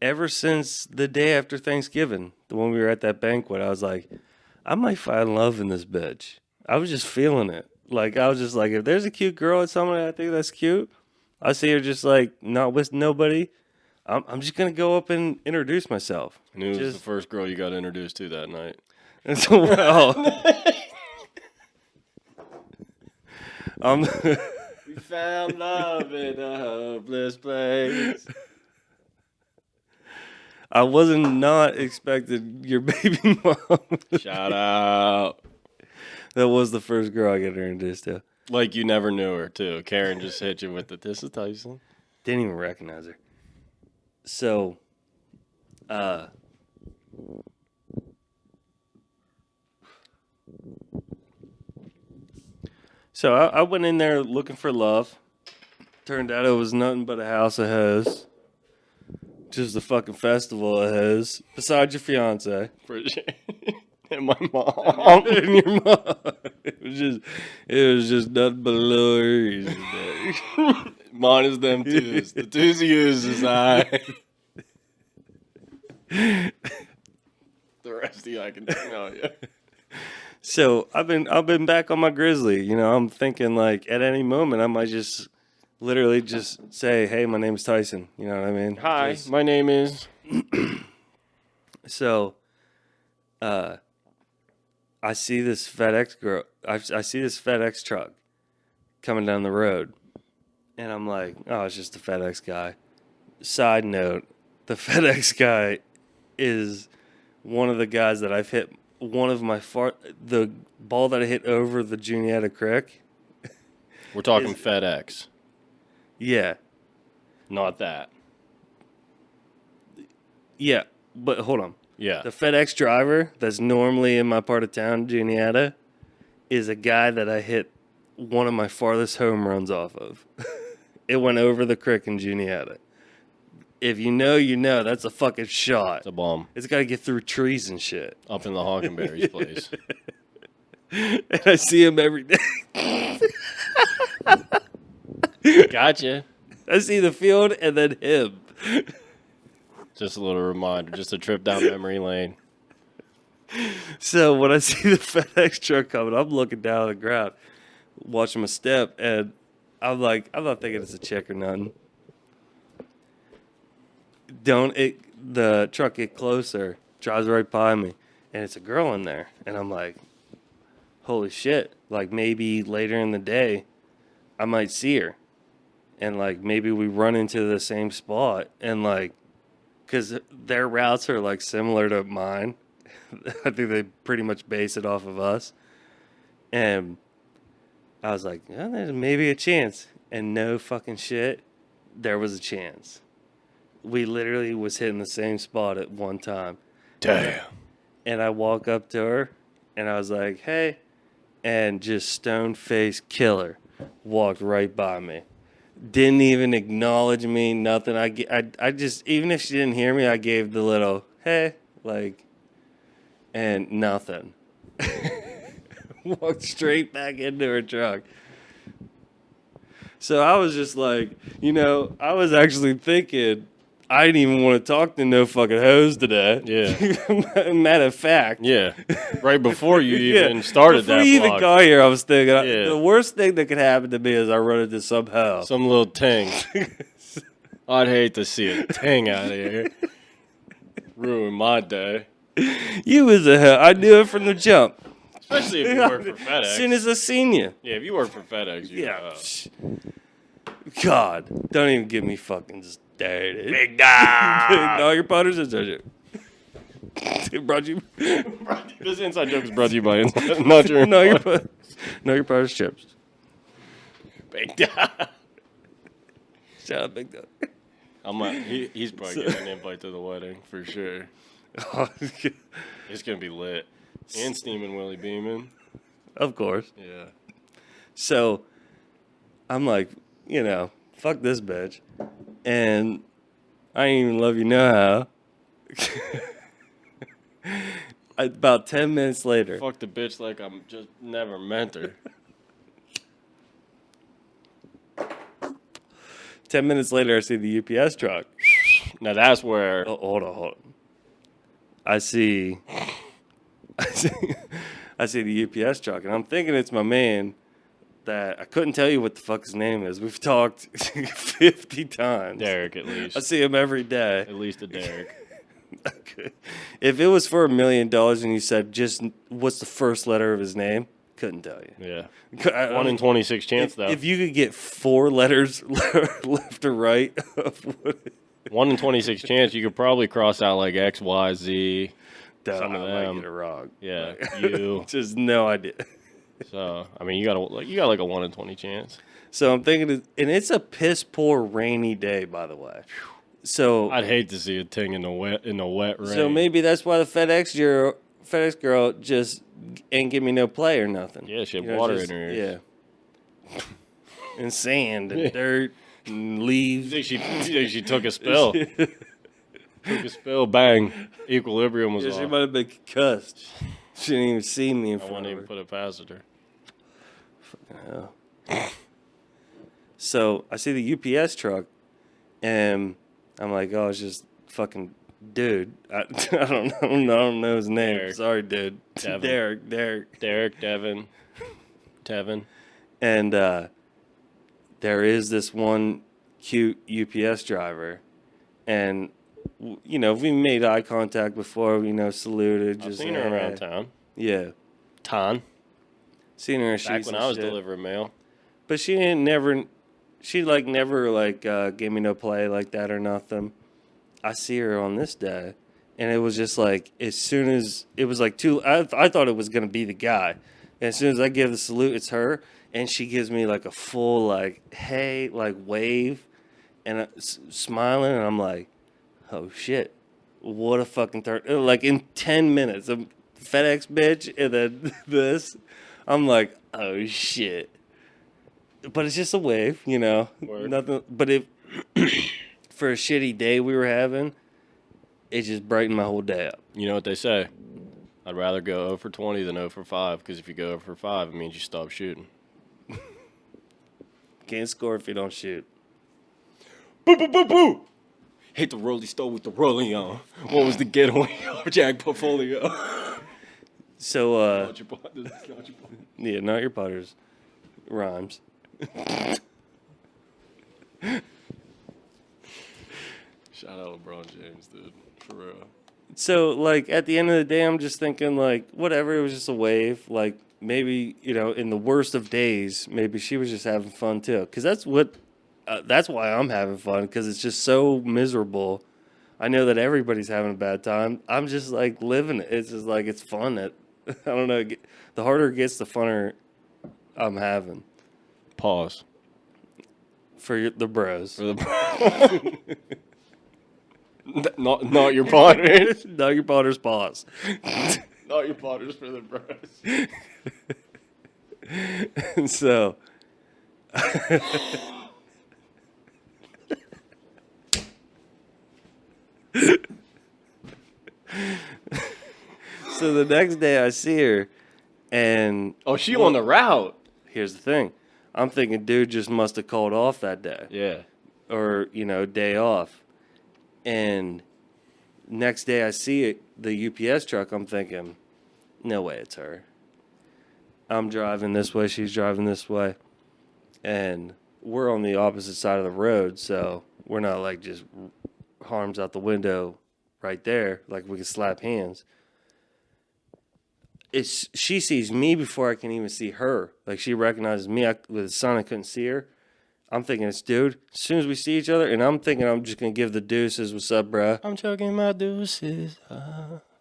ever since the day after Thanksgiving, the one we were at that banquet, I was like, I might find love in this bitch. I was just feeling it. Like, I was just like, if there's a cute girl at somebody I think that's cute, I see her just like not with nobody, I'm just going to go up and introduce myself. And who was Just- the first girl you got introduced to that night? And so, well, We found love in a hopeless place. I wasn't not expecting your baby mom. Shout out. That was the first girl I got introduced to. Like you never knew her, too. Karen just hit you with the, this is Tyson. Didn't even recognize her. So, I went in there looking for love. Turned out it was nothing but a house of hoes. Just a fucking festival of hoes. Besides your fiance. For sure. And my mom. And your mom. It was just nothing but lures. Mine is them twos. The twos you use is I. The rest of you I can tell you. So I've been back on my grizzly. You know, I'm thinking like at any moment I might just literally just say, "Hey, my name is Tyson." You know what I mean? Hi, Just- my name is. So, I see this FedEx girl. I see this FedEx truck coming down the road, and I'm like, "Oh, it's just a FedEx guy." Side note: the FedEx guy is one of the guys that I've hit. One of my the ball that I hit over the Juniata Creek. We're talking Is- FedEx, Yeah, not that. yeah, but hold on. Yeah. The FedEx driver that's normally in my part of town, Juniata, is a guy that I hit one of my farthest home runs off of. It went over the creek in Juniata. If you know, you know. That's a fucking shot. It's a bomb. It's got to get through trees and shit. Up in the Hockenberry's place. And I see him every day. Gotcha. I see the field and then him. Just a little reminder. Just a trip down memory lane. So when I see the FedEx truck coming, I'm looking down on the ground, watching my step, and I'm like, I'm not thinking it's a chick or nothing. The truck get closer, drives right by me, and it's a girl in there. And I'm like, holy shit. Like maybe later in the day, I might see her. And like maybe we run into the same spot. And like, because their routes are like similar to mine. I think they pretty much base it off of us. And I was like, oh, there's maybe a chance. And no fucking shit, there was a chance. We literally was hitting the same spot at one time. Damn. And I walk up to her, and I was like, hey. And just stone-faced killer walked right by me. Didn't even acknowledge me, nothing. I just, even if she didn't hear me, I gave the little, hey, like, and nothing. Walked straight back into her truck. So I was just like, you know, I was actually thinking, I didn't even want to talk to no fucking hoes today. Yeah. Matter of fact. Yeah. Right before you even started Before that you block. even got here, I was thinking, Yeah. the worst thing that could happen to me is I run into some hoe. Some little ting. I'd hate to see a ting out of here. Ruin my day. You was a hell. I knew it from the jump. Especially if you work for FedEx. As soon as I seen you. Yeah, if you work for FedEx, you Yeah. God, don't even get me fucking started. Big dog. No, your Potter's inside joke. Brought you. This inside joke is brought to you by not your No, your Potter's chips. Big dog. Shout out, Big Dog. He's probably getting an invite to the wedding for sure. It's gonna be lit. And steaming Willie Beeman. Of course. Yeah. So, I'm like, fuck this bitch. And I ain't even love you no how. About 10 minutes later. Fuck the bitch like I'm just never meant her. 10 minutes later, I see the UPS truck. Now that's where Oh, hold on. I see the UPS truck, and I'm thinking it's my man that I couldn't tell you what the fuck his name is. We've talked 50 times. Derek at least. I see him every day. At least a Derek. Okay. If it was for $1 million and you said just what's the first letter of his name, couldn't tell you. Yeah. 1 in 26 chance though. If you could get 4 letters left or right of what 1 in 26 chance, you could probably cross out like X, Y, Z. Some of I might them. get it wrong. Yeah, you. Just no idea. So I mean, you got like a 1 in 20 chance. So I'm thinking, and it's a piss poor rainy day, by the way. So I'd hate to see a ting in the wet rain. So maybe that's why the FedEx girl just ain't give me no play or nothing. Yeah, she had water in her ears. Yeah. And sand and dirt and leaves. You think she took a spill? Took a spill, bang. Equilibrium was Yeah, off. she might have been concussed. She didn't even see me in I front wouldn't of even her. put it past her. Hell. So I see the UPS truck, and I'm like, oh, it's just fucking dude. I don't know his name. Derek. Sorry, dude. Devin. Derek. Devin, Tevin. And there is this one cute UPS driver, and we made eye contact before. Saluted. I've Just seen her around town. Yeah, Ton. seen her. Back when I was delivering mail. but she didn't never. She never gave me no play like that or nothing. I see her on this day, and it was just like as soon as it was like I thought it was gonna be the guy. And as soon as I give the salute, it's her, and she gives me like a full hey wave, and smiling, and I'm like, oh shit, what a fucking like in 10 minutes, a FedEx bitch, and then this, I'm like, oh shit. But it's just a wave, Word. nothing. But if for a shitty day we were having, it just brightened my whole day up. You know what they say? I'd rather go 0 for 20 than 0 for 5, because if you go 0 for 5, it means you stop shooting. Can't score if you don't shoot. Boo, boo, boo, boo! Hit the rolly stove with the rolling on. What was the getaway of Jack Portfolio? So, Not your pot- this is not your pot. yeah, not your Potters. Rhymes. Shout out LeBron James, dude. For real. So, at the end of the day, I'm just thinking, whatever, it was just a wave. Maybe, in the worst of days, maybe she was just having fun too. Because that's why I'm having fun, because it's just so miserable. I know that everybody's having a bad time. I'm just, living it. It's just, it's fun. I don't know. The harder it gets, the funner I'm having. Pause. For the bros. For the not your Potters. Not your Potter's paws. Not your Potters for the bros. And so... So the next day I see her, and Oh, she on the route. here's the thing. I'm thinking dude just must have called off that day. Yeah. Or, day off. And next day I see it, the UPS truck, I'm thinking, no way it's her. I'm driving this way, she's driving this way. And we're on the opposite side of the road, so we're not like just arms out the window right there, like we can slap hands. She sees me before I can even see her. Like she recognizes me. With the sun, I couldn't see her. I'm thinking it's dude. As soon as we see each other, and I'm thinking I'm just gonna give the deuces. What's up, bruh? I'm chugging my deuces.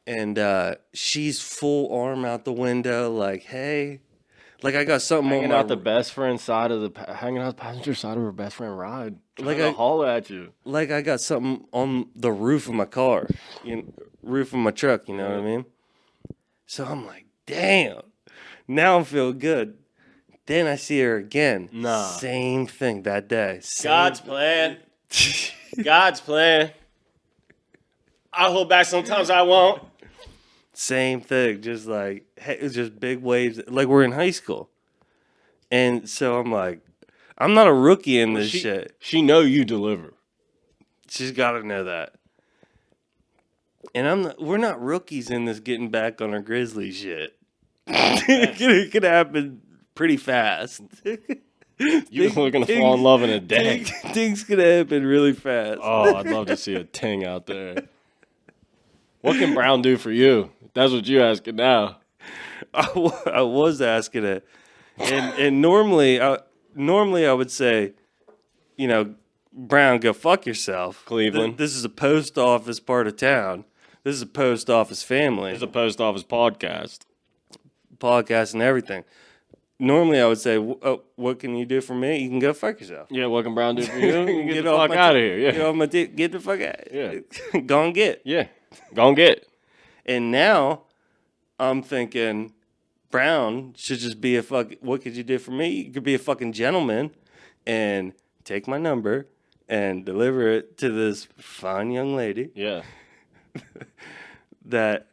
And she's full arm out the window, like, hey. Like I got something Hanging on out the best friend side of hanging out the passenger side of her best friend ride. Like I holler at you. Like I got something on the roof of my car, roof of my truck. You know what I mean? So I'm like, damn. Now I'm feeling good. Then I see her again. Nah. Same thing that day. God's plan. God's plan. I'll hold back sometimes I won't. Same thing. Just like, hey, it's just big waves. Like we're in high school. And so I'm like, I'm not a rookie in this shit. She know you deliver. She's got to know that. And we're not rookies in this getting back on our Grizzly shit. It could happen pretty fast. You're looking to fall in love in a day. Things could happen really fast. Oh, I'd love to see a ting out there. What can Brown do for you? That's what you're asking now. I was asking it. And normally I would say, Brown, go fuck yourself. Cleveland. This is a post office part of town. This is a post office family. It's a post office podcast and everything. Normally I would say, what can you do for me? You can go fuck yourself. Yeah, what can Brown do for you? You can get the fuck out of here. Yeah. Get the fuck out. Yeah. Go and get. Yeah. Go and get. And now I'm thinking Brown should just be what could you do for me? You could be a fucking gentleman and take my number and deliver it to this fine young lady. Yeah. That,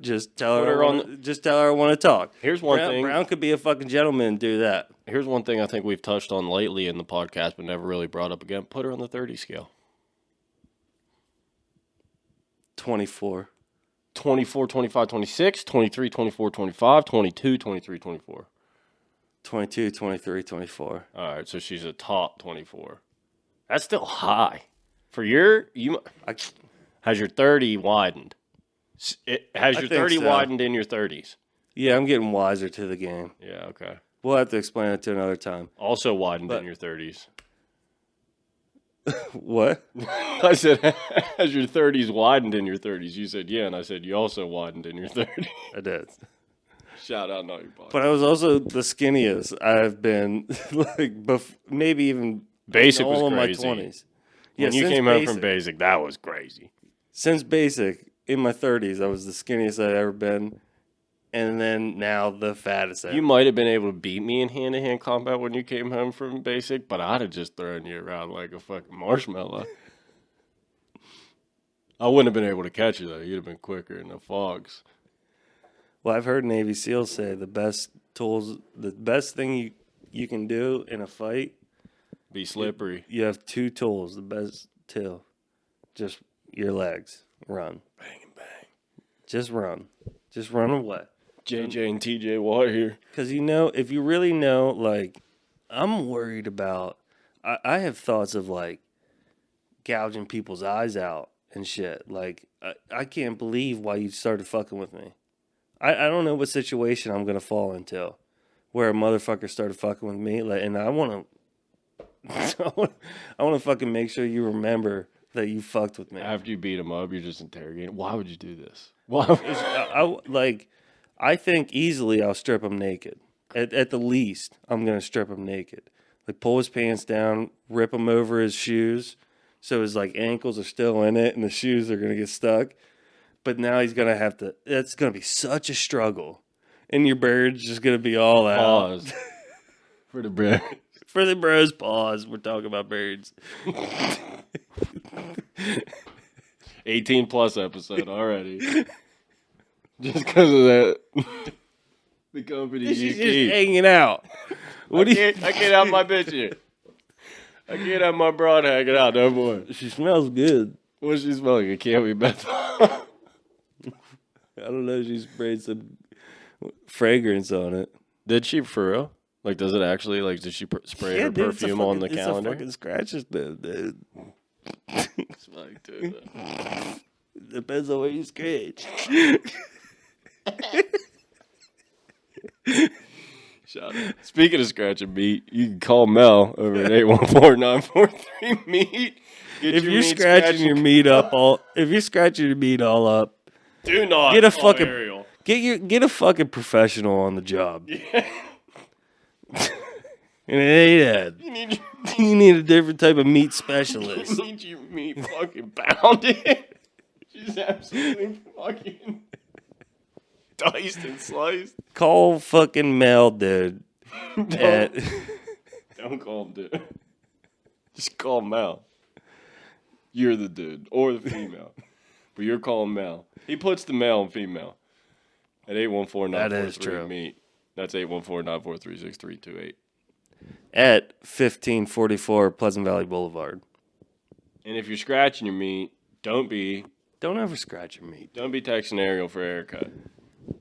just tell her I want to talk. Here's one thing. Brown could be a fucking gentleman and do that. Here's one thing I think we've touched on lately in the podcast but never really brought up again. Put her on the 30 scale. 24. 24, 25, 26, 23, 24, 25, 22, 23, 24. 22, 23, 24. All right, so she's a top 24. That's still high. Has your 30 widened? Has your 30 widened in your 30s? Yeah, I'm getting wiser to the game. Yeah, okay. We'll have to explain it to another time. Also widened in your 30s. What? I said, has your 30s widened in your 30s? You said, yeah, and I said, you also widened in your 30s. I did. Shout out, not your podcast. But I was also the skinniest I've been, maybe even Basic all was of crazy. my 20s. When you came home from Basic, that was crazy. Since Basic, in my 30s, I was the skinniest I'd ever been. And then now the fattest ever. You might have been able to beat me in hand-to-hand combat when you came home from Basic, but I'd have just thrown you around like a fucking marshmallow. I wouldn't have been able to catch you, though. You'd have been quicker in the fogs. Well, I've heard Navy SEALs say the best thing you can do in a fight, be slippery. You have two tools, the best two. Just your legs. Run. Bang and bang. Just run. Just run away. JJ and TJ Watt here. Because, if you really know, like, I'm worried about, I have thoughts of, like, gouging people's eyes out and shit. Like, I can't believe why you started fucking with me. I don't know what situation I'm going to fall into where a motherfucker started fucking with me. Like, and I want to fucking make sure you remember that you fucked with me. After you beat him up, you're just interrogating. Why would you do this? I think easily I'll strip him naked. At the least, I'm going to strip him naked. Like, pull his pants down, rip him over his shoes, so his, like, ankles are still in it, and the shoes are going to get stuck. But now he's going to have to... That's going to be such a struggle. And your bird's just going to be all out. Pause. For the bird. For the bros, pause. We're talking about birds. 18-plus episode already. Just because of that. The company you She's keep. just hanging out. I can't have my bitch here. I can't have my broad hanging out no more. She smells good. What's she smelling? It can't be Bethel. I don't know. She sprayed some fragrance on it. Did she for real? Like, does it actually? Like, does she spray her dude, it's a perfume on the fucking- calendar? It's a fucking scratches, dude. It's like, dude, Depends on where you scratch. Shout out. Speaking of scratching meat, you can call Mel over at 814-943-MEAT. If you're scratching your meat up all up, do not get a call fucking Ariel. get a fucking professional on the job. And it ain't that. You need a different type of meat specialist. You need your meat fucking pounded. She's absolutely fucking diced and sliced. Call fucking Mel, dude. Don't call him dude. Just call Mel. You're the dude or the female. But you're calling Mel. He puts the male and female at 814-943-MEAT. That's 814-943-6328. At 1544 Pleasant Valley Boulevard. And if you're scratching your meat, don't Don't ever scratch your meat. be texting Ariel for a haircut.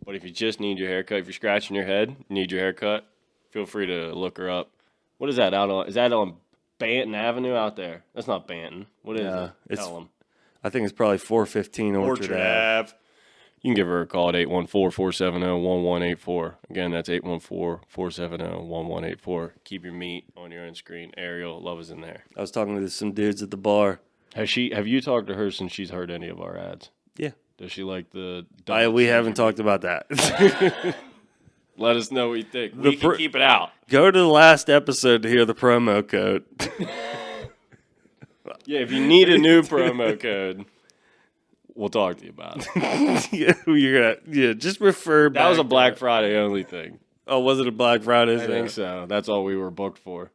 But if you just need your haircut, if you're scratching your head, need your haircut, feel free to look her up. What is that is that on Banton Avenue out there? That's not Banton. What is it? Tell them. I think it's probably 415 Orchard Ave. You can give her a call at 814-470-1184. Again, that's 814-470-1184. Keep your meat on your own screen. Ariel, love is in there. I was talking to some dudes at the bar. Have you talked to her since she's heard any of our ads? Yeah. Does she like the... We haven't talked about that. Let us know what you think. We can keep it out. Go to the last episode to hear the promo code. Yeah, if you need a new promo code, we'll talk to you about it. Just refer back. That was a Black Friday only thing. Oh, was it a Black Friday I thing? think so. That's all we were booked for.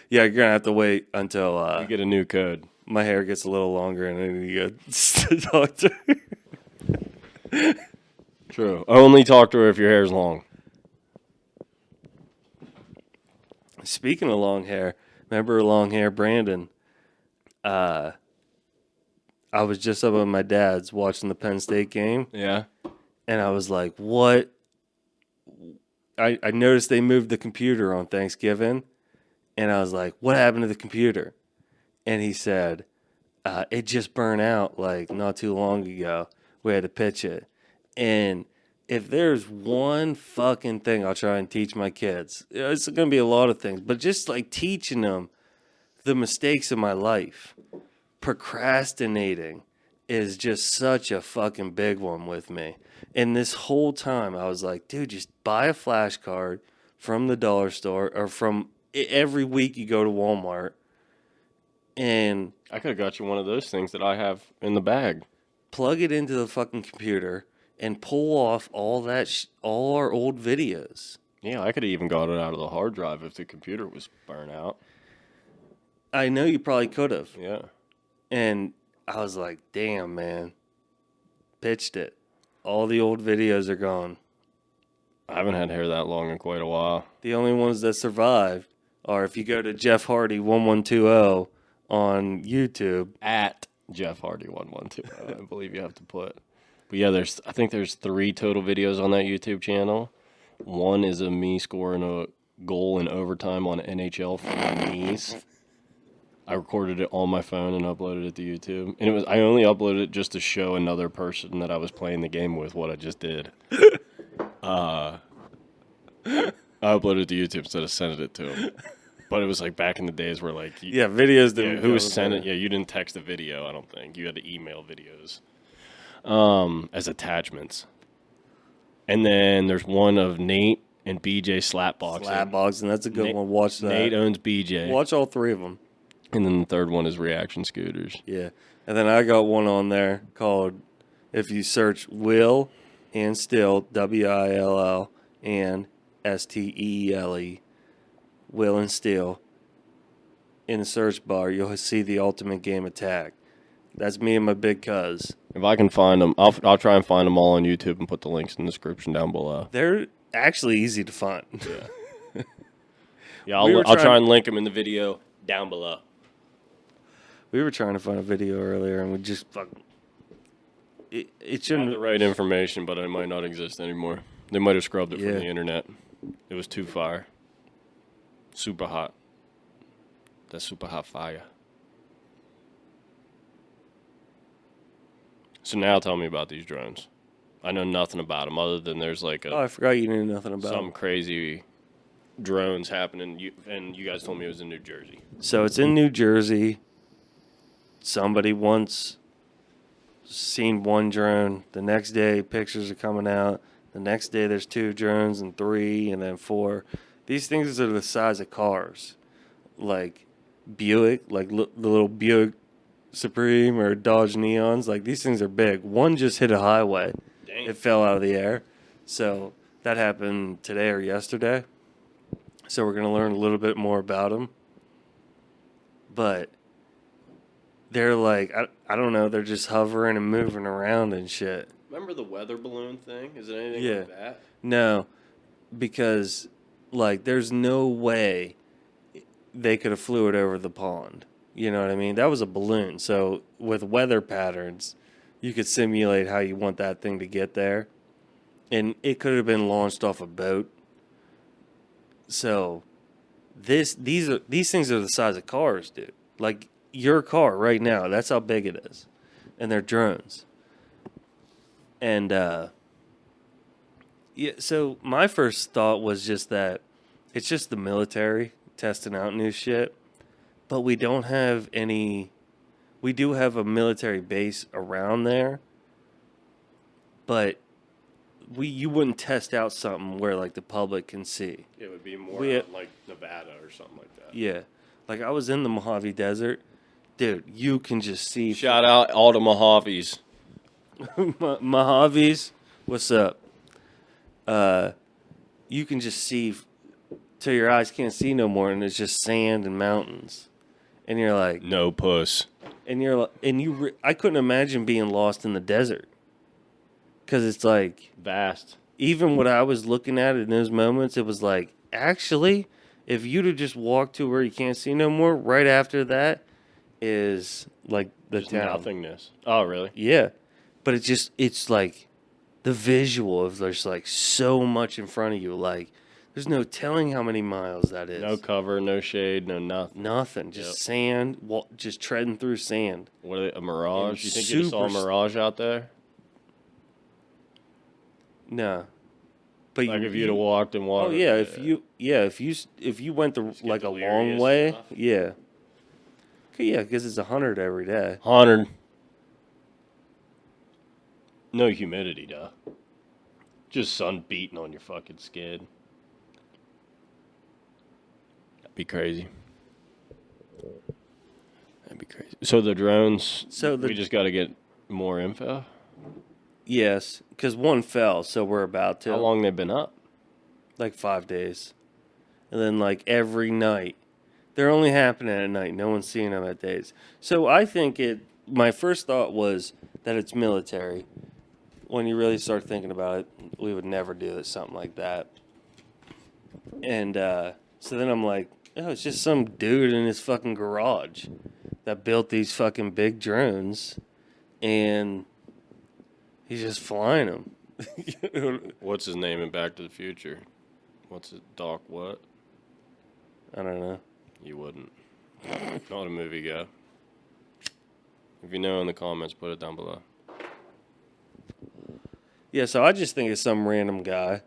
Yeah, you're going to have to wait until You get a new code. my hair gets a little longer and I need to go talk to her. True. Only talk to her if your hair's long. Speaking of long hair, remember long hair Brandon? I was just up at my dad's watching the Penn State game, Yeah. and I was like, what? I noticed they moved the computer on Thanksgiving, and I was like, what happened to the computer? And he said, it just burned out like not too long ago. We had to pitch it. And if there's one fucking thing I'll try and teach my kids, it's going to be a lot of things, but just like teaching them the mistakes of my life. Procrastinating is just such a fucking big one with me. And this whole time I was like, dude, just buy a flashcard from the dollar store or from every week you go to Walmart. And I could have got you one of those things that I have in the bag. plug it into the fucking computer and pull off all all our old videos. Yeah, I could have even got it out of the hard drive if the computer was burnt out. I know you probably could have. Yeah. And I was like, damn, man. Pitched it. All the old videos are gone. I haven't had hair that long in quite a while. The only ones that survived are if you go to Jeff Hardy 1120 on YouTube. At Jeff Hardy 1120, I believe you have to put. But yeah, I think there's 3 total videos on that YouTube channel. One is of me scoring a goal in overtime on NHL for my knees. I recorded it on my phone and uploaded it to YouTube. And I only uploaded it just to show another person that I was playing the game with what I just did. I uploaded it to YouTube instead of sending it to him. But it was like back in the days where like... Videos didn't... who was sending... Yeah, you didn't text a video, I don't think. You had to email videos as attachments. And then there's one of Nate and BJ slapboxing. Slapboxing, that's a good one. Watch that. Nate owns BJ. Watch all 3 of them. And then the third one is reaction scooters. Yeah. And then I got one on there called, if you search Will and Still, WILL and STEELE, Will and Still, in the search bar, you'll see the Ultimate Game Attack. That's me and my big cuz. If I can find them, I'll try and find them all on YouTube and put the links in the description down below. They're actually easy to find. Yeah. Yeah, I'll try and link them in the video down below. We were trying to find a video earlier, and we just fucking... It I have shouldn't... the right information, but it might not exist anymore. They might have scrubbed it Yeah. from the internet. It was too far. Super hot. That's super hot fire. So now tell me about these drones. I know nothing about them other than there's like Oh, I forgot you knew nothing about some them. crazy drones happening. And you guys told me it was in New Jersey. So it's in New Jersey. Somebody once seen one drone. The next day, pictures are coming out. The next day, there's 2 drones and 3 and then 4. These things are the size of cars. Like Buick, like the little Buick Supreme or Dodge Neons. Like these things are big. One just hit a highway. Dang. It fell out of the air. So that happened today or yesterday. So we're going to learn a little bit more about them. But they're like, I don't know, they're just hovering and moving around and shit. Remember the weather balloon thing? Is it anything Yeah. like that? No, because like there's no way they could have flew it over the pond. You know what I mean? That was a balloon. So with weather patterns, you could simulate how you want that thing to get there. And it could have been launched off a boat. So these things are the size of cars, dude. Like your car right now, that's how big it is. And they're drones. And yeah, so my first thought was just that it's just the military testing out new shit. But we don't have any. We do have a military base around there. But you wouldn't test out something where like the public can see. It would be more We- out in, like Nevada or something like that. Yeah. Like I was in the Mojave Desert. Dude, you can just see. Shout out all the Mojaves. Mojaves, what's up? You can just see till your eyes can't see no more, and it's just sand and mountains. And you're like, No puss. I couldn't imagine being lost in the desert. Because it's like, Vast. even what I was looking at in those moments, it was like, actually, if you'd have just walked to where you can't see no more, right after that is like the Just town. nothingness. Oh, really? Yeah. But it's like the visual of there's like so much in front of you. Like, there's no telling how many miles that is. No cover, no shade, no nothing. Nothing. Just Yep. sand, just treading through sand. What are they, a mirage? And You think you just saw a super mirage out there? No. But Like if you'd have walked and walked. Oh yeah, if you went the get like a long delirious way, enough. yeah. Yeah, because it's 100 every day. 100. No humidity, duh. Just sun beating on your fucking skin. That'd be crazy. That'd be crazy. So the drones. So we just got to get more info. Yes, because one fell, so we're about to. How long they been up? Like 5 days, and then like every night, they're only happening at night. No one's seeing them at days. So I think my first thought was that it's military. When you really start thinking about it, we would never do something like that. And so then I'm like, oh, it's just some dude in his fucking garage that built these fucking big drones, and he's just flying them. What's his name in Back to the Future? What's it? Doc what? I don't know. You wouldn't. Not a movie guy. If you know in the comments, put it down below. Yeah, so I just think it's some random guy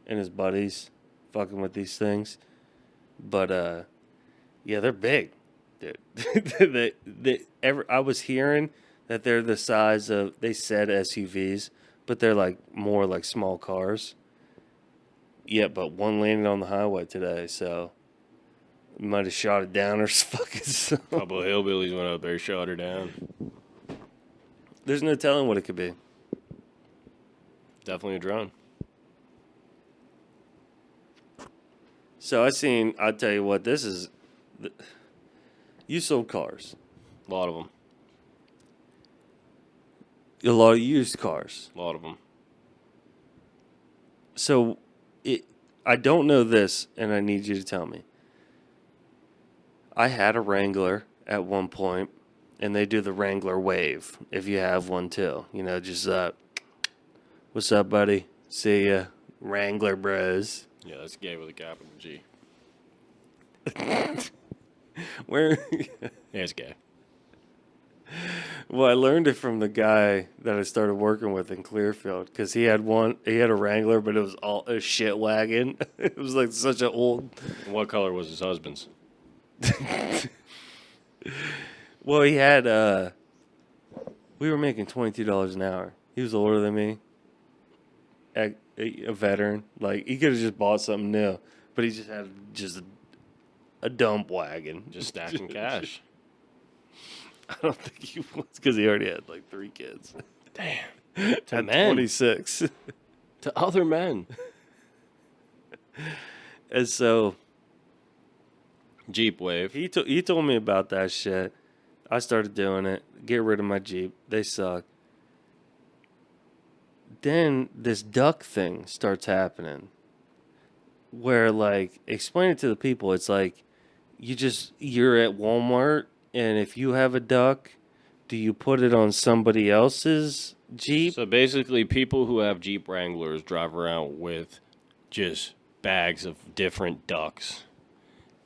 and his buddies fucking with these things. But yeah, they're big, dude. I was hearing that they're the size of, they said SUVs, but they're like more like small cars. Yeah, but one landed on the highway today, so might have shot it down or fucking something. A couple of hillbillies went up there, shot her down. There's no telling what it could be. Definitely a drone. So I'll tell you what, you sold cars. A lot of them. A lot of used cars. A lot of them. So I don't know this, and I need you to tell me. I had a Wrangler at one point, and they do the Wrangler wave, if you have one too. You know, just, what's up, buddy? See ya. Wrangler bros. Yeah, that's gay with a capital G. Where? Yeah, it's gay. Well, I learned it from the guy that I started working with in Clearfield because he had a Wrangler, but it was all a shit wagon. It was like such an old. And what color was his husband's? Well, he had. We were making $22 an hour. He was older than me. A veteran, like he could have just bought something new, but he just had a dump wagon, Just stacking cash. I don't think he was because he already had like 3 kids. Damn. At men. 26. To other men. And so Jeep Wave. he told me about that shit. I started doing it. Get rid of my Jeep. They suck. Then this duck thing starts happening where, like, explain it to the people. It's like you're at Walmart, and if you have a duck, do you put it on somebody else's Jeep? So basically, people who have Jeep Wranglers drive around with just bags of different ducks.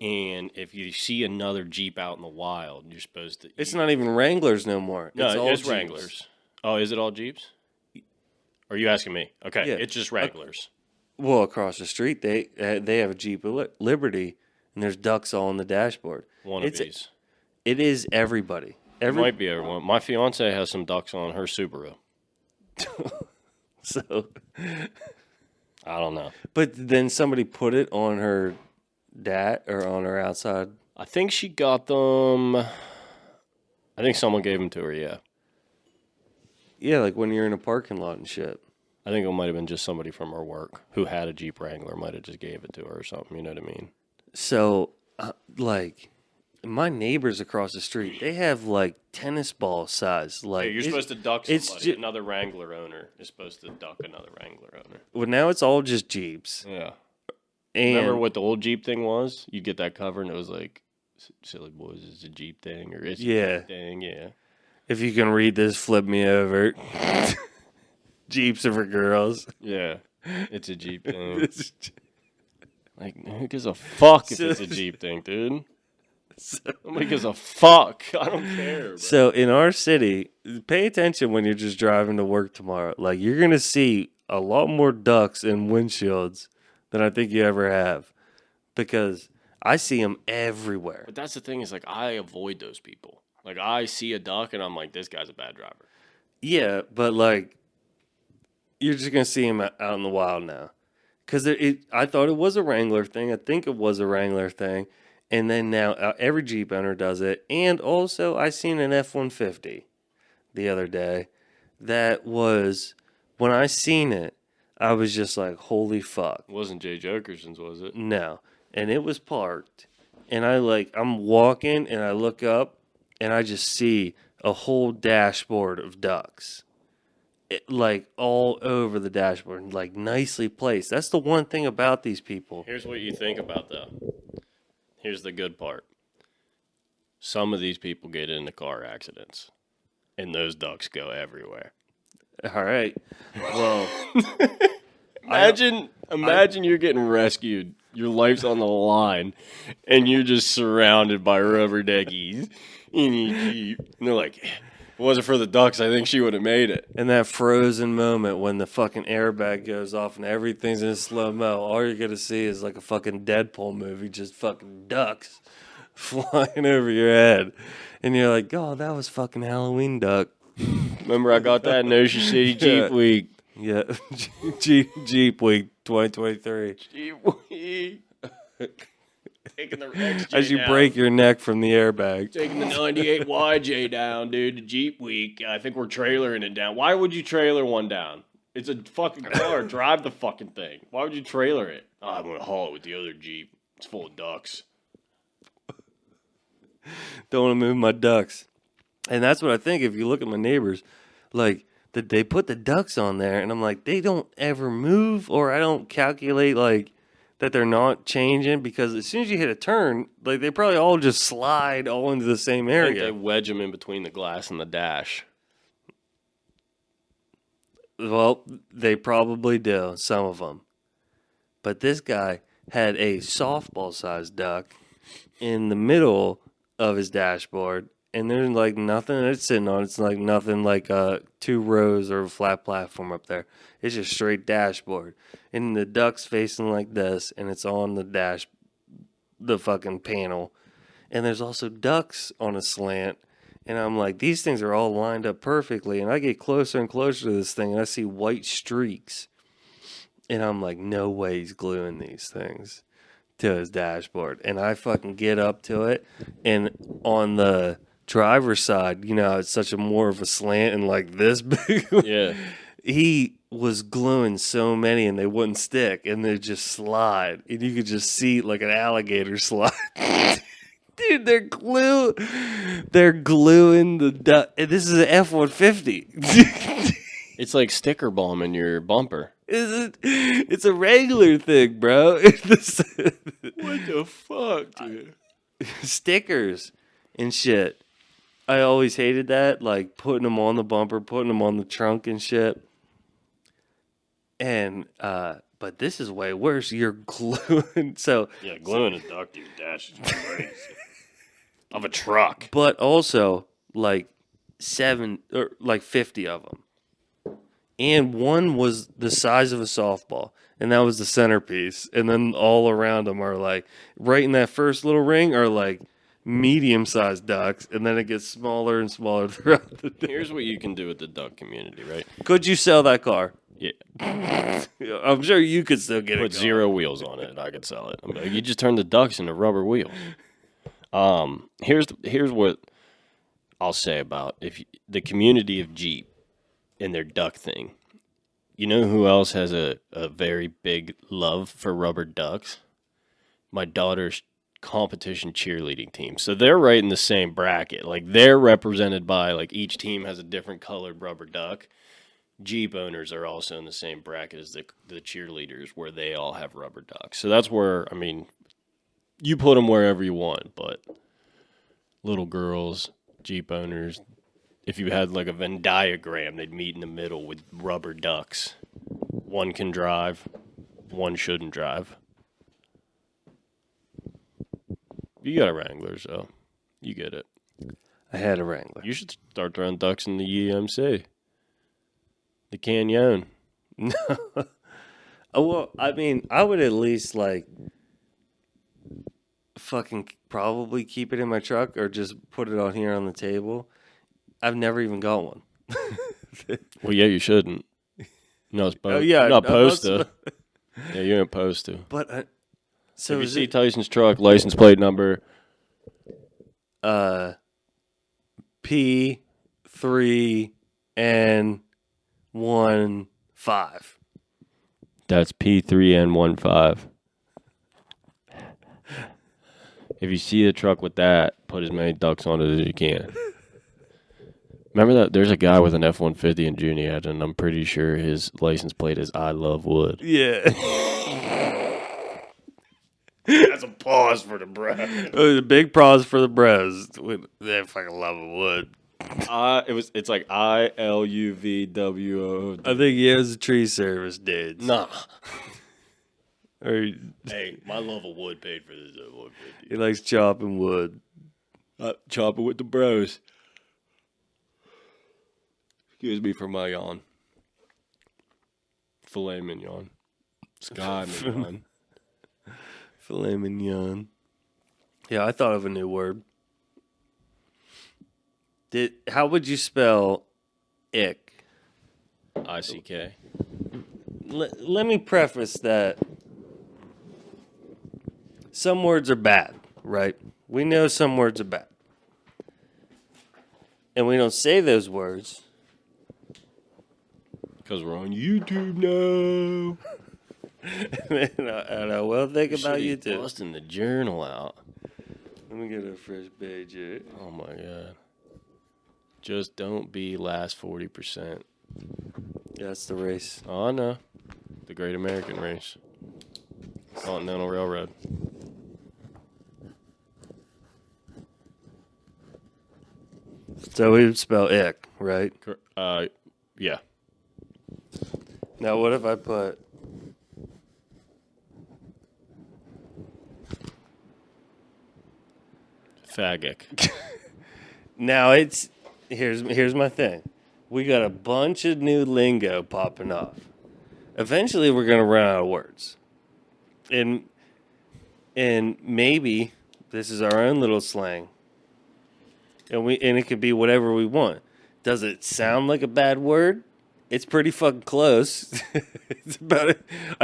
And if you see another Jeep out in the wild, you're supposed to. It's not even Wranglers no more. No, all it's Jeeps. Wranglers. Oh, is it all Jeeps? Are you asking me? Okay, Yeah. it's just Wranglers. Well, across the street, they have a Jeep Liberty, and there's ducks all on the dashboard. One of these. It is everybody. It might be everyone. My fiance has some ducks on her Subaru. So, I don't know. but then somebody put it on her or on her outside. I think she got them. I think someone gave them to her, yeah. Yeah, like when you're in a parking lot and shit. I think it might have been just somebody from her work who had a Jeep Wrangler, might have just gave it to her or something, you know what I mean? So, like, my neighbors across the street, they have like tennis ball size. Like, Hey, you're supposed to duck it's somebody. Another Wrangler owner is supposed to duck another Wrangler owner. Well, now it's all just Jeeps. Yeah. And Remember what the old Jeep thing was? You get that cover and it was like, Silly Boys is a Jeep thing, or it's a Jeep thing, yeah. If you can read this, flip me over. Jeeps are for girls. Yeah. It's a Jeep thing. Like, who gives a fuck if it's a Jeep thing, dude? Nobody gives a fuck. I don't care, bro. So in our city, pay attention when you're just driving to work tomorrow. Like, you're going to see a lot more ducks in windshields than I think you ever have. Because I see them everywhere. But that's the thing is, like, I avoid those people. Like, I see a duck and I'm like, this guy's a bad driver. Yeah, but like, you're just going to see them out in the wild now. Because I thought it was a Wrangler thing. I think it was a Wrangler thing. And then now every Jeep owner does it. And also, I seen an F-150 the other day. That was, when I seen it, I was just like, holy fuck. It wasn't Jay Jokerson's, was it? No. And it was parked. And I'm walking and I look up and I just see a whole dashboard of ducks. Like all over the dashboard, like nicely placed. That's the one thing about these people. Here's what you think about, though. Here's the good part. Some of these people get into car accidents, and those ducks go everywhere. All right. Well, imagine you're getting rescued. Your life's on the line, and you're just surrounded by rubber duckies in your Jeep. And they're like, if it wasn't for the ducks, I think she would have made it. in that frozen moment when the fucking airbag goes off and everything's in slow-mo, all you're going to see is like a fucking Deadpool movie, just fucking ducks flying over your head. And you're like, oh, that was fucking Halloween duck. Remember, I got that in Ocean City Jeep Week. Yeah, Jeep Week 2023. Jeep Week. Taking the XJ As you down. break your neck from the airbag. Taking the 98 YJ down, dude. The Jeep Week. I think we're trailering it down. Why would you trailer one down? It's a fucking car. Drive the fucking thing. Why would you trailer it? Oh, I'm going to haul it with the other Jeep. It's full of ducks. Don't want to move my ducks. And that's what I think. If you look at my neighbors, like, they put the ducks on there, and I'm like, they don't ever move, or I don't calculate, like, that they're not changing, because as soon as you hit a turn, like, they probably all just slide all into the same I think they area. wedge them in between the glass and the dash. Well, they probably do, some of them. But this guy had a softball-sized duck in the middle of his dashboard, and there's like nothing that it's sitting on. It's like nothing like 2 rows or a flat platform up there. It's just straight dashboard, and the duck's facing like this, and it's on the fucking panel, and there's also ducks on a slant. And I'm like, these things are all lined up perfectly. And I get closer and closer to this thing, and I see white streaks. And I'm like, no way he's gluing these things to his dashboard. And I fucking get up to it. And on the driver's side, you know, it's such a more of a slant and like this big. Yeah. He was gluing so many, and they wouldn't stick. And they just slide. And you could just see like an alligator slide. Dude, they're gluing the duck. This is an F-150. It's like sticker bomb in your bumper. It's a regular thing, bro. What the fuck, dude? Stickers and shit. I always hated that, like putting them on the bumper, putting them on the trunk and shit. And but this is way worse. You're gluing. So yeah, gluing a duck to your dash is crazy. Of a truck. But also like 7 or like 50 of them. And one was the size of a softball, and that was the centerpiece. And then all around them are like, right in that first little ring are like medium-sized ducks, and then it gets smaller and smaller throughout the day. Here's what you can do with the duck community, right? Could you sell that car? Yeah. I'm sure you could still get it. Put 0 wheels on it, and I could sell it. I mean, you just turn the ducks into rubber wheels. Here's what I'll say about the community of Jeep and their duck thing. You know who else has a very big love for rubber ducks? My daughter's competition cheerleading team. So they're right in the same bracket. Like they're represented by like each team has a different colored rubber duck. Jeep owners are also in the same bracket as the cheerleaders, where they all have rubber ducks. So that's where, I mean, you put them wherever you want, but little girls, Jeep owners, if you had like a Venn diagram, they'd meet in the middle with rubber ducks. One can drive, one shouldn't drive. You got a Wrangler, so you get it. I had a Wrangler. You should start throwing ducks in the EMC. The Canyon. No. Well, I mean, I would at least like fucking probably keep it in my truck or just put it on here on the table. I've never even got one. Well, yeah, you shouldn't. No, it's Oh, yeah, you're not supposed I'm to. Yeah, you're not supposed to. But so if you is see it Tyson's truck, license plate number P3N15. That's P3N15. If you see a truck with that, put as many ducks on it as you can. Remember that there's a guy with an F-150 in Junior, and I'm pretty sure his license plate is I love wood. Yeah. That's a pause for the breath. It was a big pause for the bros. They fucking love wood. It's like ILUVWO. I think he has a tree service, dude. Nah. Or Hey, my love of wood paid for this F-150. he likes chopping wood. Chop it with the bros. Excuse me for my yawn. Filet mignon. Sky mignon. Filet mignon. Yeah, I thought of a new word. How would you spell ick? ICK. Let me preface that some words are bad, right? We know some words are bad. And we don't say those words. Because we're on YouTube now. and I will think about you too. Busting the journal out. Let me get a fresh page here. Oh my God. Just don't be last 40%. That's the race. Oh, I know. The Great American Race. Continental Railroad. So we would spell ick, right? Yeah. Now what if I put Faggot. Now here's my thing. We got a bunch of new lingo popping off. Eventually, we're gonna run out of words, and maybe this is our own little slang, and it could be whatever we want. Does it sound like a bad word? It's pretty fucking close. I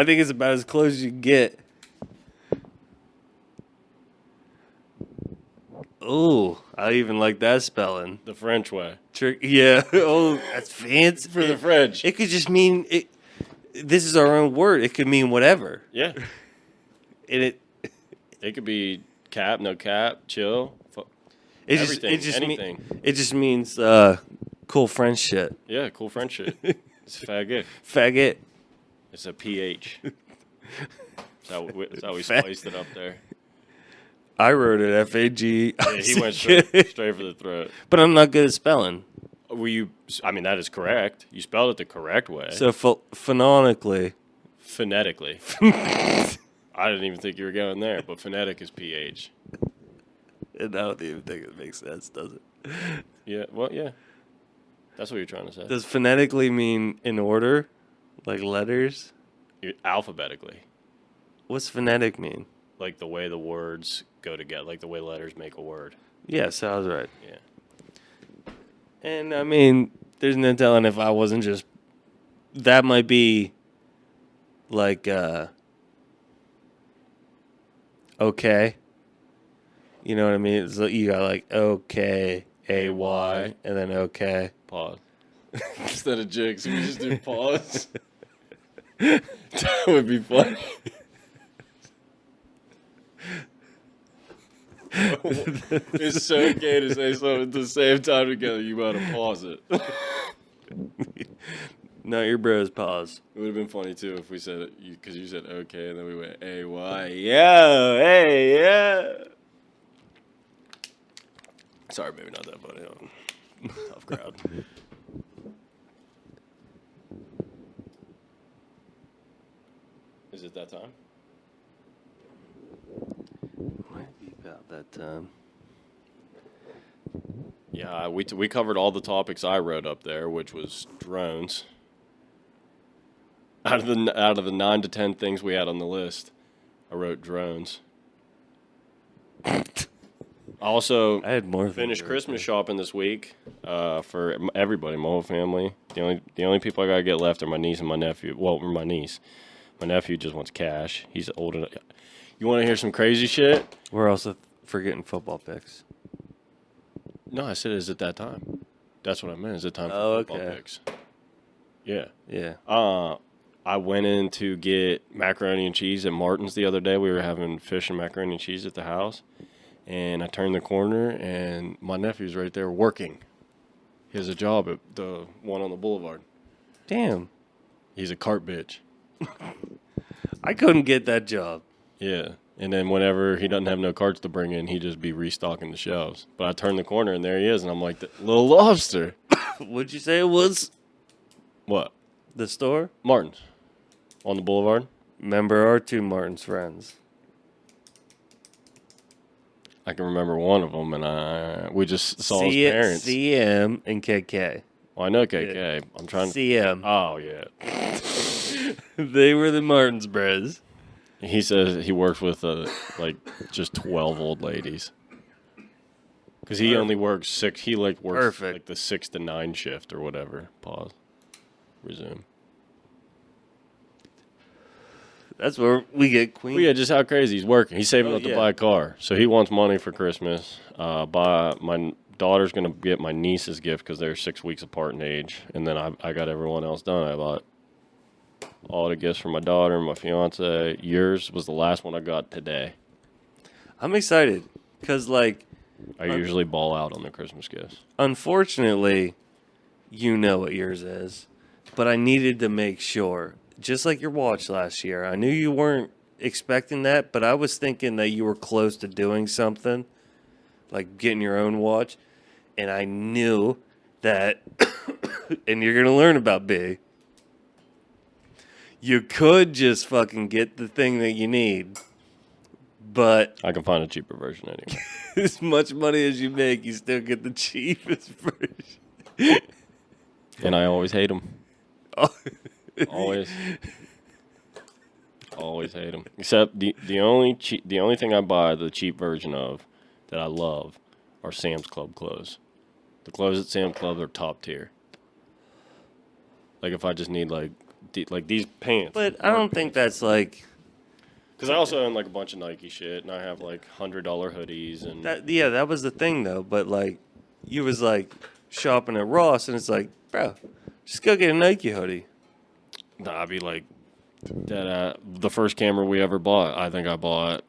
think it's about as close as you can get. Oh, I even like that spelling. The French way. Yeah. Oh, that's fancy. For the French. It could just mean it. This is our own word. It could mean whatever. Yeah. And it could be cap, no cap, chill. Everything. Anything. It just means cool French shit. Yeah, cool French shit. It's faggot. Faggot. It's a PH. That's how we spiced it up there. I wrote it FAG. Yeah, he went straight for the throat. But I'm not good at spelling. I mean, that is correct. You spelled it the correct way. So phonetically. Phonetically. I didn't even think you were going there, but phonetic is PH. And I don't even think it makes sense, does it? Yeah, well, yeah. That's what you're trying to say. Does phonetically mean in order? Like letters? Alphabetically. What's phonetic mean? Like the way the words go together, like the way letters make a word. Yeah, sounds right. Yeah. And I mean, there's no telling if I wasn't just. That might be like, okay. You know what I mean? It's like you got like okay, AY, and then okay. Pause. Instead of jigs, we just do pause. That would be funny. It's so okay to say something at the same time together. You gotta pause it. Not your bros, pause. It would have been funny too if we said it because you said okay and then we went AY. Yo, hey, yeah. Sorry, maybe not that funny. Tough crowd. Is it that time? Might be about that time. Yeah, we covered all the topics I wrote up there, which was drones. Out of the 9 to 10 things we had on the list, I wrote drones. Also, I had more. Finished Christmas shopping this week for everybody, my whole family. The only people I gotta get left are my niece and my nephew. Well, my niece. My nephew just wants cash. He's old enough. You want to hear some crazy shit? We're also forgetting football picks. No, I said, is it that time? That's what I meant. Is it time for football picks? Yeah. Yeah. I went in to get macaroni and cheese at Martin's the other day. We were having fish and macaroni and cheese at the house. And I turned the corner, and my nephew's right there working. He has a job at the one on the boulevard. Damn. He's a cart bitch. I couldn't get that job. Yeah. And then whenever he doesn't have no carts to bring in, he just be restocking the shelves. But I turned the corner, and there he is, and I'm like, the Little Lobster. What'd you say it was? What? The store? Martin's. On the boulevard. Remember our two Martin's friends. I can remember one of them, and we just saw his parents. CM and KK. Well, I know KK. Yeah. I'm trying to... CM. Oh, yeah. They were the Martin's bros. He says he works with, just 12 old ladies. Because he only works 6... He, works, Perfect. like, the 6 to 9 shift or whatever. Pause. Resume. That's where we get Queen. Well, yeah, just how crazy he's working. He's saving up to buy a car. So he wants money for Christmas. My daughter's going to get my niece's gift because they're 6 weeks apart in age. And then I got everyone else done. I bought all the gifts for my daughter and my fiance. Yours was the last one I got today. I'm excited because, I usually ball out on the Christmas gifts. Unfortunately, you know what yours is. But I needed to make sure. Just like your watch last year. I knew you weren't expecting that, but I was thinking that you were close to doing something, like getting your own watch. And I knew that, and you're going to learn about B, you could just fucking get the thing that you need, But I can find a cheaper version anyway. as much money as you make, you still get the cheapest version. And I always hate them. Oh. Always hate them. Except the only thing I buy the cheap version of that I love are Sam's Club clothes. The clothes at Sam's Club are top tier. Like if I just need like these pants. But I don't think that's like. Because I also own like a bunch of Nike shit, and I have like $100 hoodies and. That was the thing though. But like, you was like shopping at Ross, and it's like, bro, just go get a Nike hoodie. Nah, I'd be like, the first camera we ever bought, I think I bought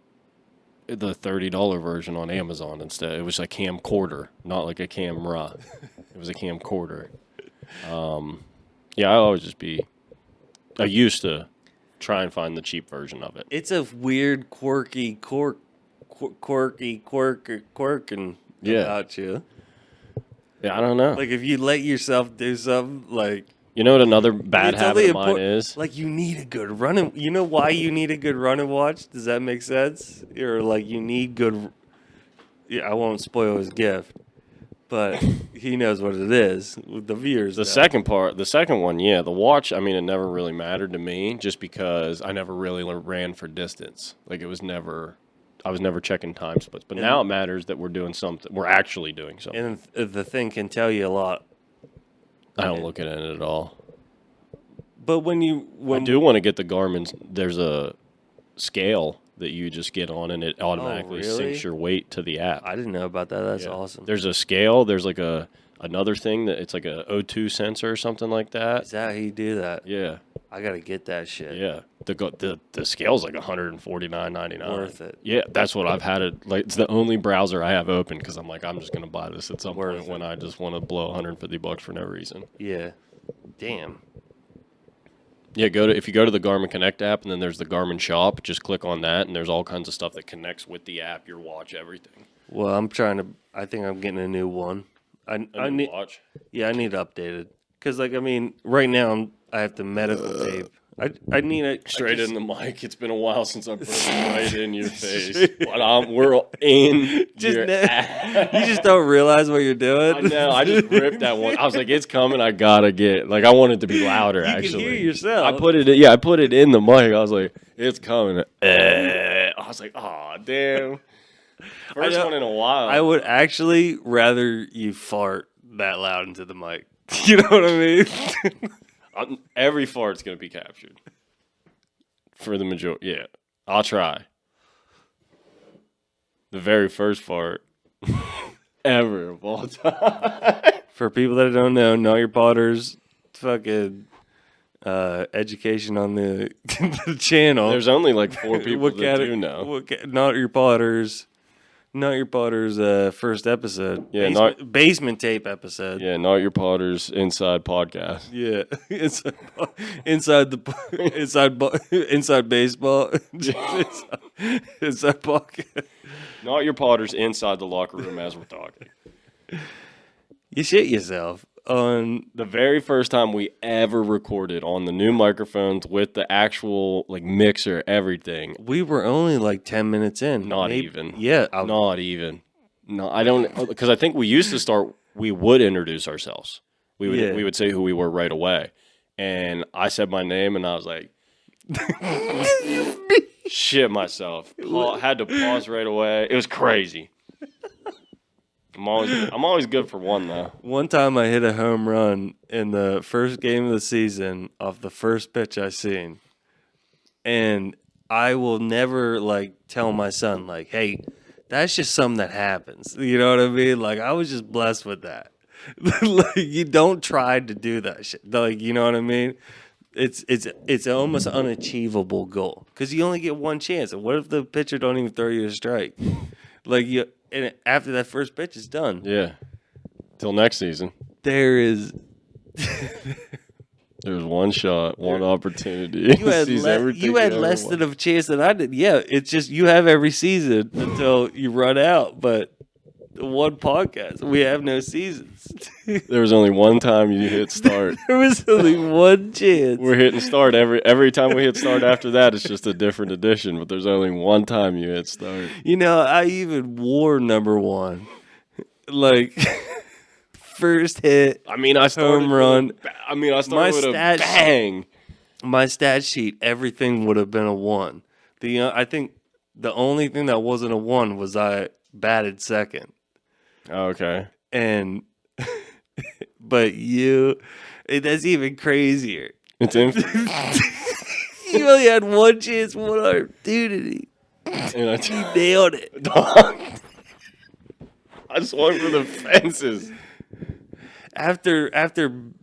the $30 version on Amazon instead. It was a camcorder, not like a camera. It was a camcorder. Yeah, I used to try and find the cheap version of it. It's a weird, quirky quirk and about you. Yeah, I don't know. Like if you let yourself do something, like you know what another bad habit of mine is? Like you need a good running. You know why you need a good running watch? Does that make sense? Or like you need good. Yeah, I won't spoil his gift, but he knows what it is. The viewers. The second one, yeah, the watch. I mean, it never really mattered to me, just because I never really ran for distance. Like I was never checking time splits. But now it matters that we're doing something. We're actually doing something. And the thing can tell you a lot. I don't look at it at all. But when I do want to get the Garmin's. There's a scale that you just get on, and it automatically syncs your weight to the app. I didn't know about that. That's awesome. There's a scale. There's like another thing that it's like a O2 sensor or something like that. Is that how you do that? Yeah. I gotta get that shit. Yeah. The scale's like $149.99. Worth it. Yeah, that's what I've had it. Like it's the only browser I have open because I'm like, I'm just gonna buy this at some point when I just want to blow $150 for no reason. Yeah. Damn. Yeah, if you go to the Garmin Connect app, and then there's the Garmin Shop, just click on that, and there's all kinds of stuff that connects with the app, your watch, everything. Well, I think I'm getting a new one. I need watch. Yeah, I need updated. Because, like, I mean, right now I have to medical tape. I need it straight in the mic. It's been a while since I've put it right in your face. But we're in your ass. You just don't realize what you're doing. I know. I just ripped that one. I was like, it's coming. I gotta get. Like, I want it to be louder. You actually, can hear yourself. I put it in the mic. I was like, it's coming. I was like, oh damn. First one in a while. I would actually rather you fart that loud into the mic. You know what I mean? Every fart's going to be captured. For the majority. Yeah. I'll try. The very first fart ever of all time. For people that don't know, Not Your Potter's fucking education on the channel. There's only like 4 people that do know. Not Your Potter's first episode. Yeah, basement tape episode. Yeah, Not Your Potter's Inside Podcast. Yeah, inside baseball. Inside podcast. Not Your Potter's inside the locker room as we're talking. You shit yourself on the very first time we ever recorded on the new microphones with the actual like mixer, everything. We were only like 10 minutes in. Not even. Yeah. Not even. No, I don't, because I think we used to start, we would introduce ourselves. We would say who we were right away. And I said my name and I was like, shit myself. Had to pause right away. It was crazy. I'm always good for one though. One time I hit a home run in the first game of the season off the first pitch I seen. And I will never like tell my son like, hey, that's just something that happens. You know what I mean? Like I was just blessed with that. Like you don't try to do that shit. Like, you know what I mean? It's almost unachievable goal because you only get one chance. And what if the pitcher don't even throw you a strike? Like and after that first pitch is done. Yeah. Till next season. There's one shot, one opportunity. You had less than a chance than I did. Yeah, it's just you have every season until you run out. But one podcast. We have no seasons. There was only one time you hit start. There was only one chance. We're hitting start every time we hit start after that. It's just a different edition, but there's only one time you hit start. You know, I even wore number one. Like, first hit. I mean, I started home run. I started with a bang. My stat sheet, everything would have been a 1. I think the only thing that wasn't a 1 was I batted second. Okay. And, but that's even crazier. It's in. You only had one chance, one opportunity. And You nailed it. I swung for the fences. After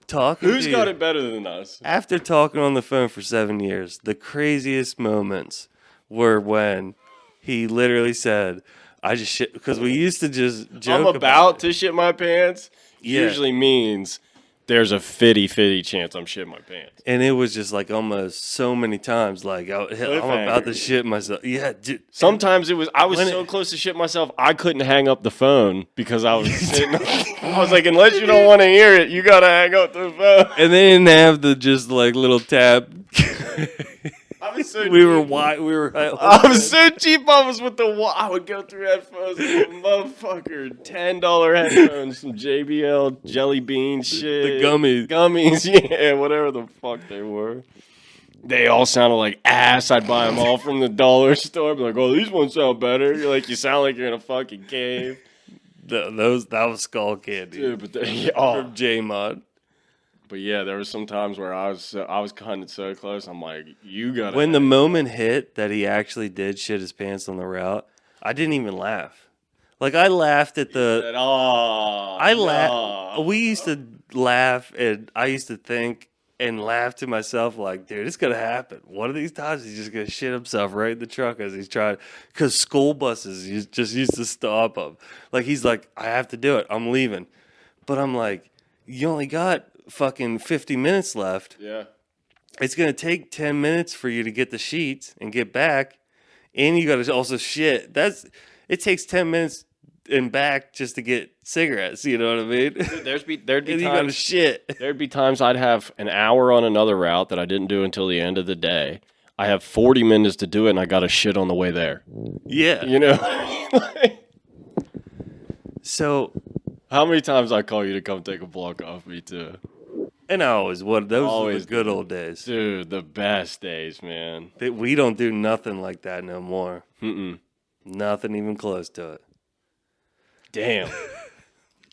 talking Who's got it better than us? After talking on the phone for 7 years, the craziest moments were when he literally said, I just shit, because we used to just joke I'm about to shit my pants. Yeah. Usually means there's a 50-50 chance I'm shitting my pants. And it was just like almost so many times, like, I'm about to shit myself. Yeah, dude. Sometimes I was so close to shit myself, I couldn't hang up the phone because I was sitting. I was like, unless you don't want to hear it, you got to hang up the phone. And they didn't have the just like little tap. I was so We were I was so cheap. I was with I would go through headphones, motherfucker, $10 headphones, some JBL Jelly Bean shit, the gummies, yeah, whatever the fuck they were. They all sounded like ass. I'd buy them all from the dollar store. Be like, oh, these ones sound better. You're like, you sound like you're in a fucking cave. That was Skull Candy, Dude, but from J-Mod. But yeah, there was some times where I was cutting so close. I'm like, you got to. When the moment hit that he actually did shit his pants on the route, I didn't even laugh. Like, I laughed at the. We used to laugh, and I used to think and laugh to myself, like, dude, it's gonna happen. One of these times, he's just gonna shit himself right in the truck as he's trying. Because school buses just used to stop him. Like, he's like, I have to do it. I'm leaving. But I'm like, you only got fucking 50 minutes left. Yeah. It's going to take 10 minutes for you to get the sheets and get back. And you got to also shit. It takes 10 minutes and back just to get cigarettes. You know what I mean? There'd be and times, you got to shit. There'd be times I'd have an hour on another route that I didn't do until the end of the day. I have 40 minutes to do it, and I got to shit on the way there. Yeah. You know? So, how many times I call you to come take a block off me, too? And I always would. Those were the good old days. Dude, the best days, man. We don't do nothing like that no more. Mm-mm. Nothing even close to it. Damn.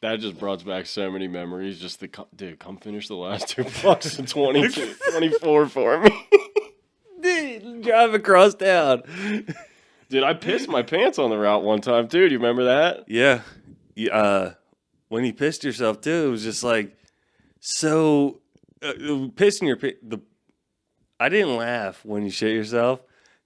That just brought back so many memories. Just dude, come finish the last 2 blocks of 24 for me. Dude, drive across town. Dude, I pissed my pants on the route one time, too. Do you remember that? Yeah. When you pissed yourself, too, it was just like, so, pissing I didn't laugh when you shit yourself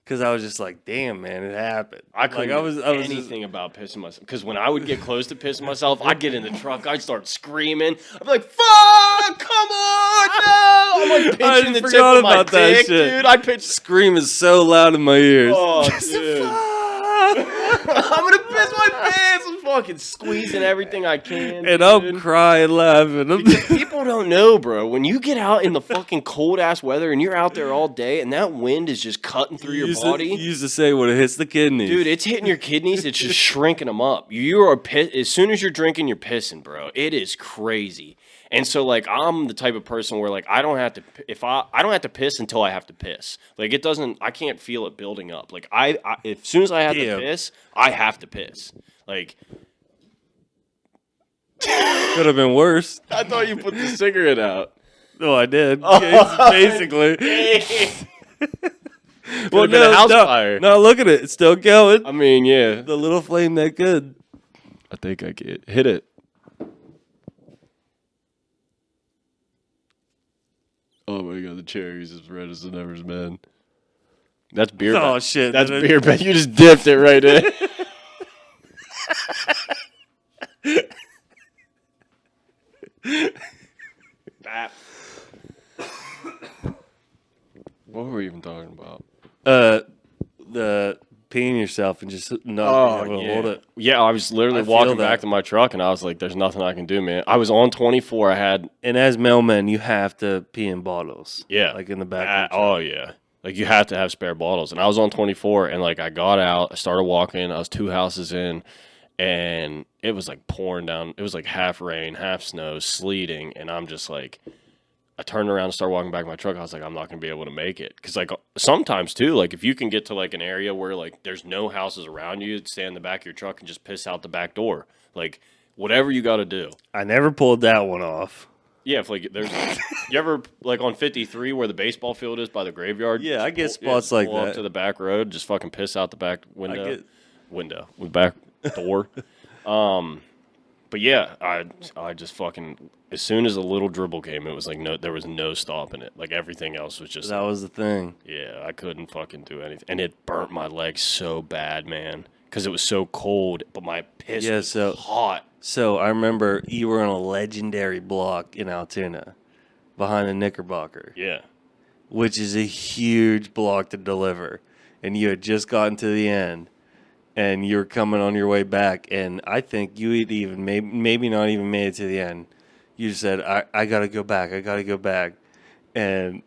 because I was just like, damn, man, it happened. I couldn't do anything about pissing myself. Because when I would get close to pissing myself, I'd get in the truck, I'd start screaming. I'd be like, fuck, come on, no! I'm like pinching the tip of my dick, dude. I'd pitch. Screaming so loud in my ears. Oh, dude. I'm gonna piss my pants. I'm fucking squeezing everything I can. And I'm crying, laughing. Because people don't know, bro. When you get out in the fucking cold ass weather and you're out there all day and that wind is just cutting through your body. You used to say when it hits the kidneys. Dude, it's hitting your kidneys. It's just shrinking them up. You are as soon as you're drinking, you're pissing, bro. It is crazy. And so, like, I'm the type of person where, like, I don't have to piss until I have to piss. Like, I can't feel it building up. Like, as soon as I have to piss, I have to piss. Like, could have been worse. I thought you put the cigarette out. No, I did. Basically. Well, no, house fire. No, look at it. It's still going. I mean, yeah. The little flame that good. I think I get hit it. Oh my god, the cherry's as red as the never's man. That's beer. Oh shit. That's beer. But you just dipped it right in. What were we even talking about? The peeing yourself and just not being able to hold it. Yeah, I was literally I feel walking that. back to my truck, and I was like, "There's nothing I can do, man." I was on 24. I had And as mailmen, you have to pee in bottles. Yeah. Like in the back. Of the Oh yeah. Like you have to have spare bottles. And I was on 24 and like I got out, I started walking, I was 2 houses in and it was like pouring down. It was like half rain, half snow, sleeting, and I'm just like I turned around and started walking back to my truck. I was like, I'm not going to be able to make it. Cuz like sometimes too, like if you can get to like an area where like there's no houses around you, stay in the back of your truck and just piss out the back door. Like whatever you got to do. I never pulled that one off. Yeah, if like there's, you ever like on 53 where the baseball field is by the graveyard? Yeah, I get Pull- spots like pull up that. to the back road, just fucking piss out the back I window, with back door. But yeah, I just fucking as soon as a little dribble came, it was like there was no stopping it. Like everything else was just That was the thing. yeah, I couldn't fucking do anything, and it burnt my legs so bad, man, because it was so cold, but my piss was hot. So I remember you were on a legendary block in Altoona behind the Knickerbocker, Yeah. which is a huge block to deliver. And you had just gotten to the end and you were coming on your way back. And I think you had even maybe not even made it to the end. You just said, I got to go back. I got to go back. And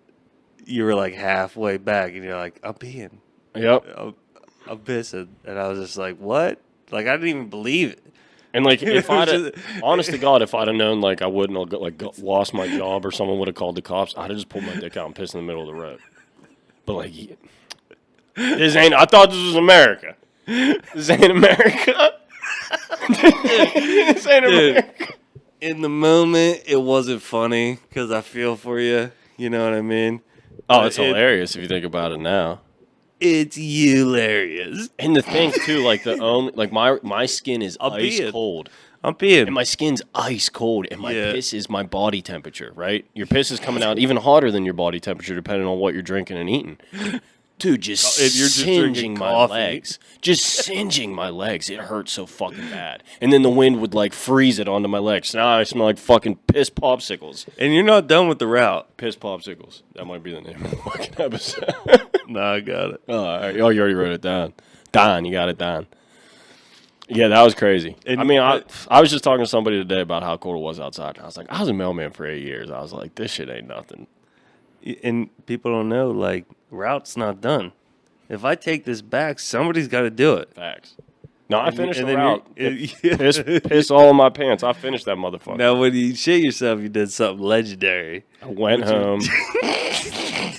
you were like halfway back and you're like, I'm peeing. Yep. I'm pissing. And I was just like, what? Like, I didn't even believe it. And like, if I'd, honest to God, if I'd have known like I wouldn't have lost my job or someone would have called the cops, I'd have just pulled my dick out and pissed in the middle of the road. But like, this ain't. I thought this was America. This ain't America. This ain't America. In the moment, it wasn't funny because I feel for you. You know what I mean? Oh, it's hilarious if you think about it now. It's hilarious. And the thing too, like my skin is ice peeing. cold. I'm peeing. And my skin's ice cold, and my Yeah. piss is my body temperature, right? Your piss is coming out even hotter than your body temperature, depending on what you're drinking and eating. Dude, just If you're just singeing drinking my coffee. legs. Just singeing my legs. It hurts so fucking bad. And then the wind would, like, freeze it onto my legs. So now I smell like fucking piss popsicles. And you're not done with the route. Piss popsicles. That might be the name of the fucking episode. No, I got it. Oh, all right. Oh, you already wrote it down. Don, you got it down. Yeah, that was crazy. And- I mean, I was just talking to somebody today about how cold it was outside. And I was like, I was a mailman for 8 years. I was like, this shit ain't nothing. And people don't know, like, route's not done. If I take this back, somebody's got to do it. Facts. No, I finished And the then route. you're- Piss all in my pants. I finished that motherfucker. Now, when you shit yourself, you did something legendary. I went home. This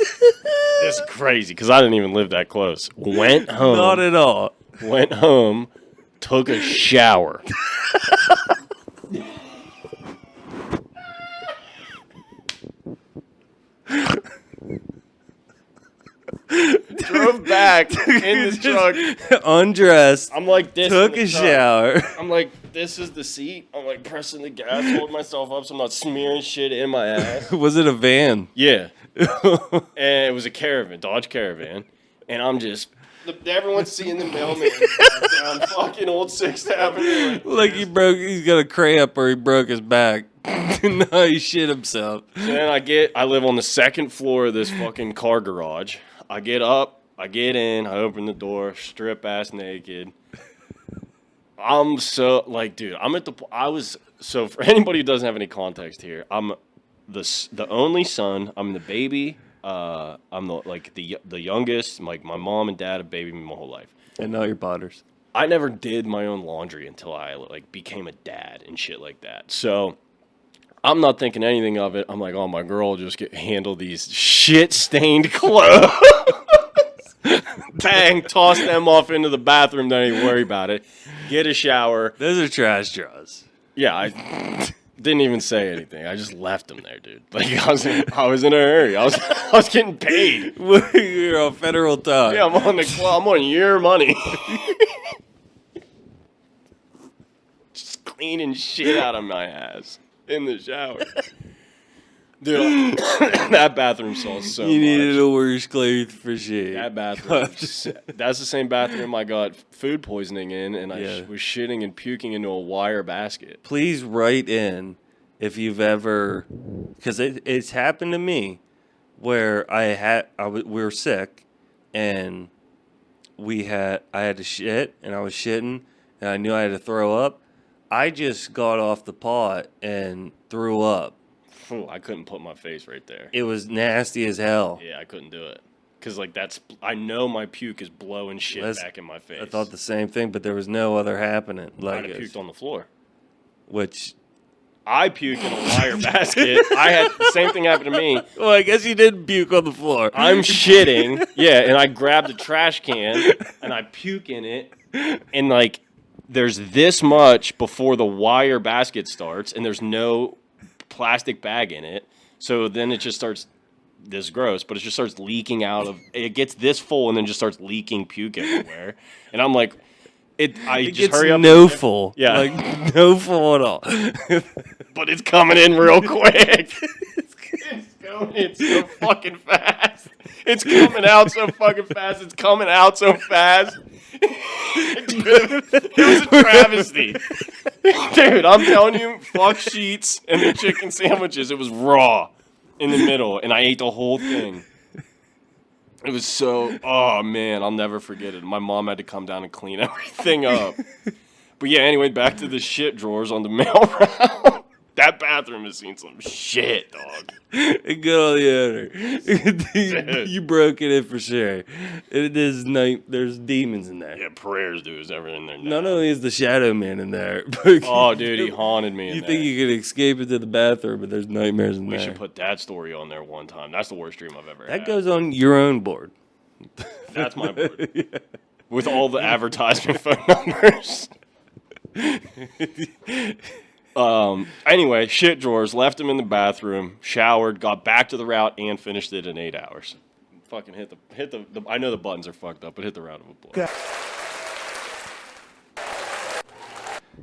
is crazy because I didn't even live that close. Went home. Not at all. Went home. Took a shower. Drove back in the truck. Undressed. I'm like this. Took in a the truck. shower. I'm like, this is the seat. I'm like pressing the gas, holding myself up so I'm not smearing shit in my ass. Was it a van? Yeah. And it was a Caravan, Dodge Caravan. And I'm just, everyone's seeing the mailman down fucking old 6th Avenue. Like he's got a cramp or he broke his back. No, he shit himself. And then I live on the 2nd floor of this fucking car garage. I get up, I get in, I open the door, strip ass naked. I'm so, like, dude, so for anybody who doesn't have any context here, I'm the only son, I'm the baby, I'm the youngest, like, my mom and dad have babied me my whole life. And now you're Potters. I never did my own laundry until I, like, became a dad and shit like that. So I'm not thinking anything of it. I'm like, oh, my girl will just handle these shit-stained clothes. Bang, toss them off into the bathroom, don't even worry about it. Get a shower. Those are trash draws. Yeah, I didn't even say anything. I just left them there, dude. Like, I was in a hurry. I was getting paid. You're on federal time. Yeah, I'm on your money. Just cleaning shit out of my ass in the shower. Dude, that bathroom smells so You much. needed a worse clothes for shit. That bathroom, that's the same bathroom I got food poisoning in, and I Yeah. was shitting and puking into a wire basket. Please write in if you've ever, because it's happened to me, where we were sick, and I had to shit, and I was shitting, and I knew I had to throw up. I just got off the pot and threw up. Phew, I couldn't put my face right there. It was nasty as hell. Yeah, I couldn't do it. Because, like, I know my puke is blowing shit back in my face. I thought the same thing, but there was no other happening. Like, I puked on the floor. Which... I puked in a wire basket. I had the same thing happen to me. Well, I guess you did puke on the floor. I'm shitting, yeah, and I grabbed a trash can, and I puke in it, and, like, there's this much before the wire basket starts, and there's no plastic bag in it, so then it just starts... This is gross, but it just starts leaking out of. It gets this full and then just starts leaking puke everywhere, and I'm like, it just gets hurry up. No full, yeah, like no full at all. But it's coming in real quick. It's so fucking fast. It's coming out so fucking fast. It's coming out so fast. It was a travesty, dude. I'm telling you, fuck sheets and the chicken sandwiches. It was raw. In the middle, and I ate the whole thing. It was so, oh man, I'll never forget it. My mom had to come down and clean everything up. But yeah, anyway, back to the shit drawers on the mail route. That bathroom has seen some shit, dog. Good on the owner. You broke it in for sure. There's demons in there. Yeah, prayers, dude, is ever in there now. Not only is the shadow man in there, oh, dude, he haunted me. You think you could escape into the bathroom, but there's nightmares in there. We should put that story on there one time. That's the worst dream I've ever had. That goes on your own board. That's my board. Yeah. With all the advertisement phone numbers. Anyway, shit drawers, left him in the bathroom, showered, got back to the route, and finished it in 8 hours. Fucking hit the I know the buttons are fucked up, but hit the round of applause.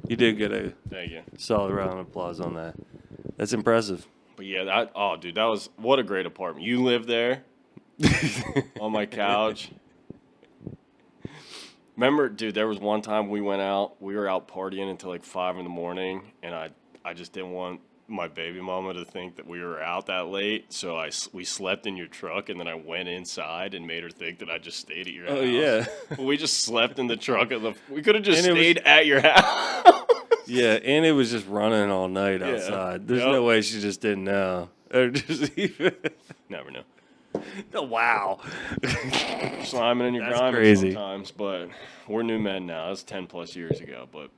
You did get a Thank you. Solid round of applause on that. That's impressive. But yeah, dude, that was, what a great apartment. You lived there on my couch. Remember, dude, there was one time we were out partying until like 5 a.m, and I just didn't want my baby mama to think that we were out that late, so we slept in your truck, and then I went inside and made her think that I just stayed at your house. Oh, yeah. We just slept in the truck. We could have just stayed at your house. Yeah, and it was just running all night outside. There's no way she just didn't know. Or just even... Never know. Oh, wow. Sliming in your grinding sometimes, but we're new men now. That's 10 plus years ago. But,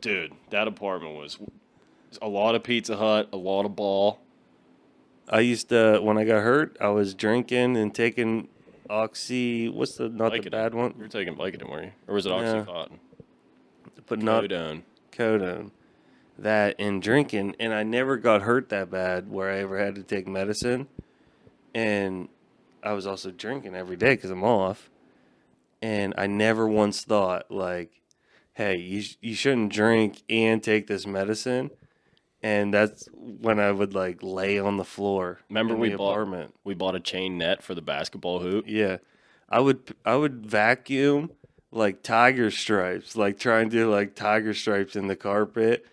dude, that apartment was a lot of Pizza Hut, a lot of ball. I used to, when I got hurt, I was drinking and taking Oxy. What's the bad one? You were taking Vicodin, weren't you? Or was it Oxycontin? But not Codone. That and drinking, and I never got hurt that bad where I ever had to take medicine. And I was also drinking every day because I'm off. And I never once thought, like, hey, you shouldn't drink and take this medicine. And that's when I would, like, lay on the floor. Remember we bought a chain net for the basketball hoop? Yeah. I would vacuum, like, tiger stripes. Like, try and do, like, tiger stripes in the carpet.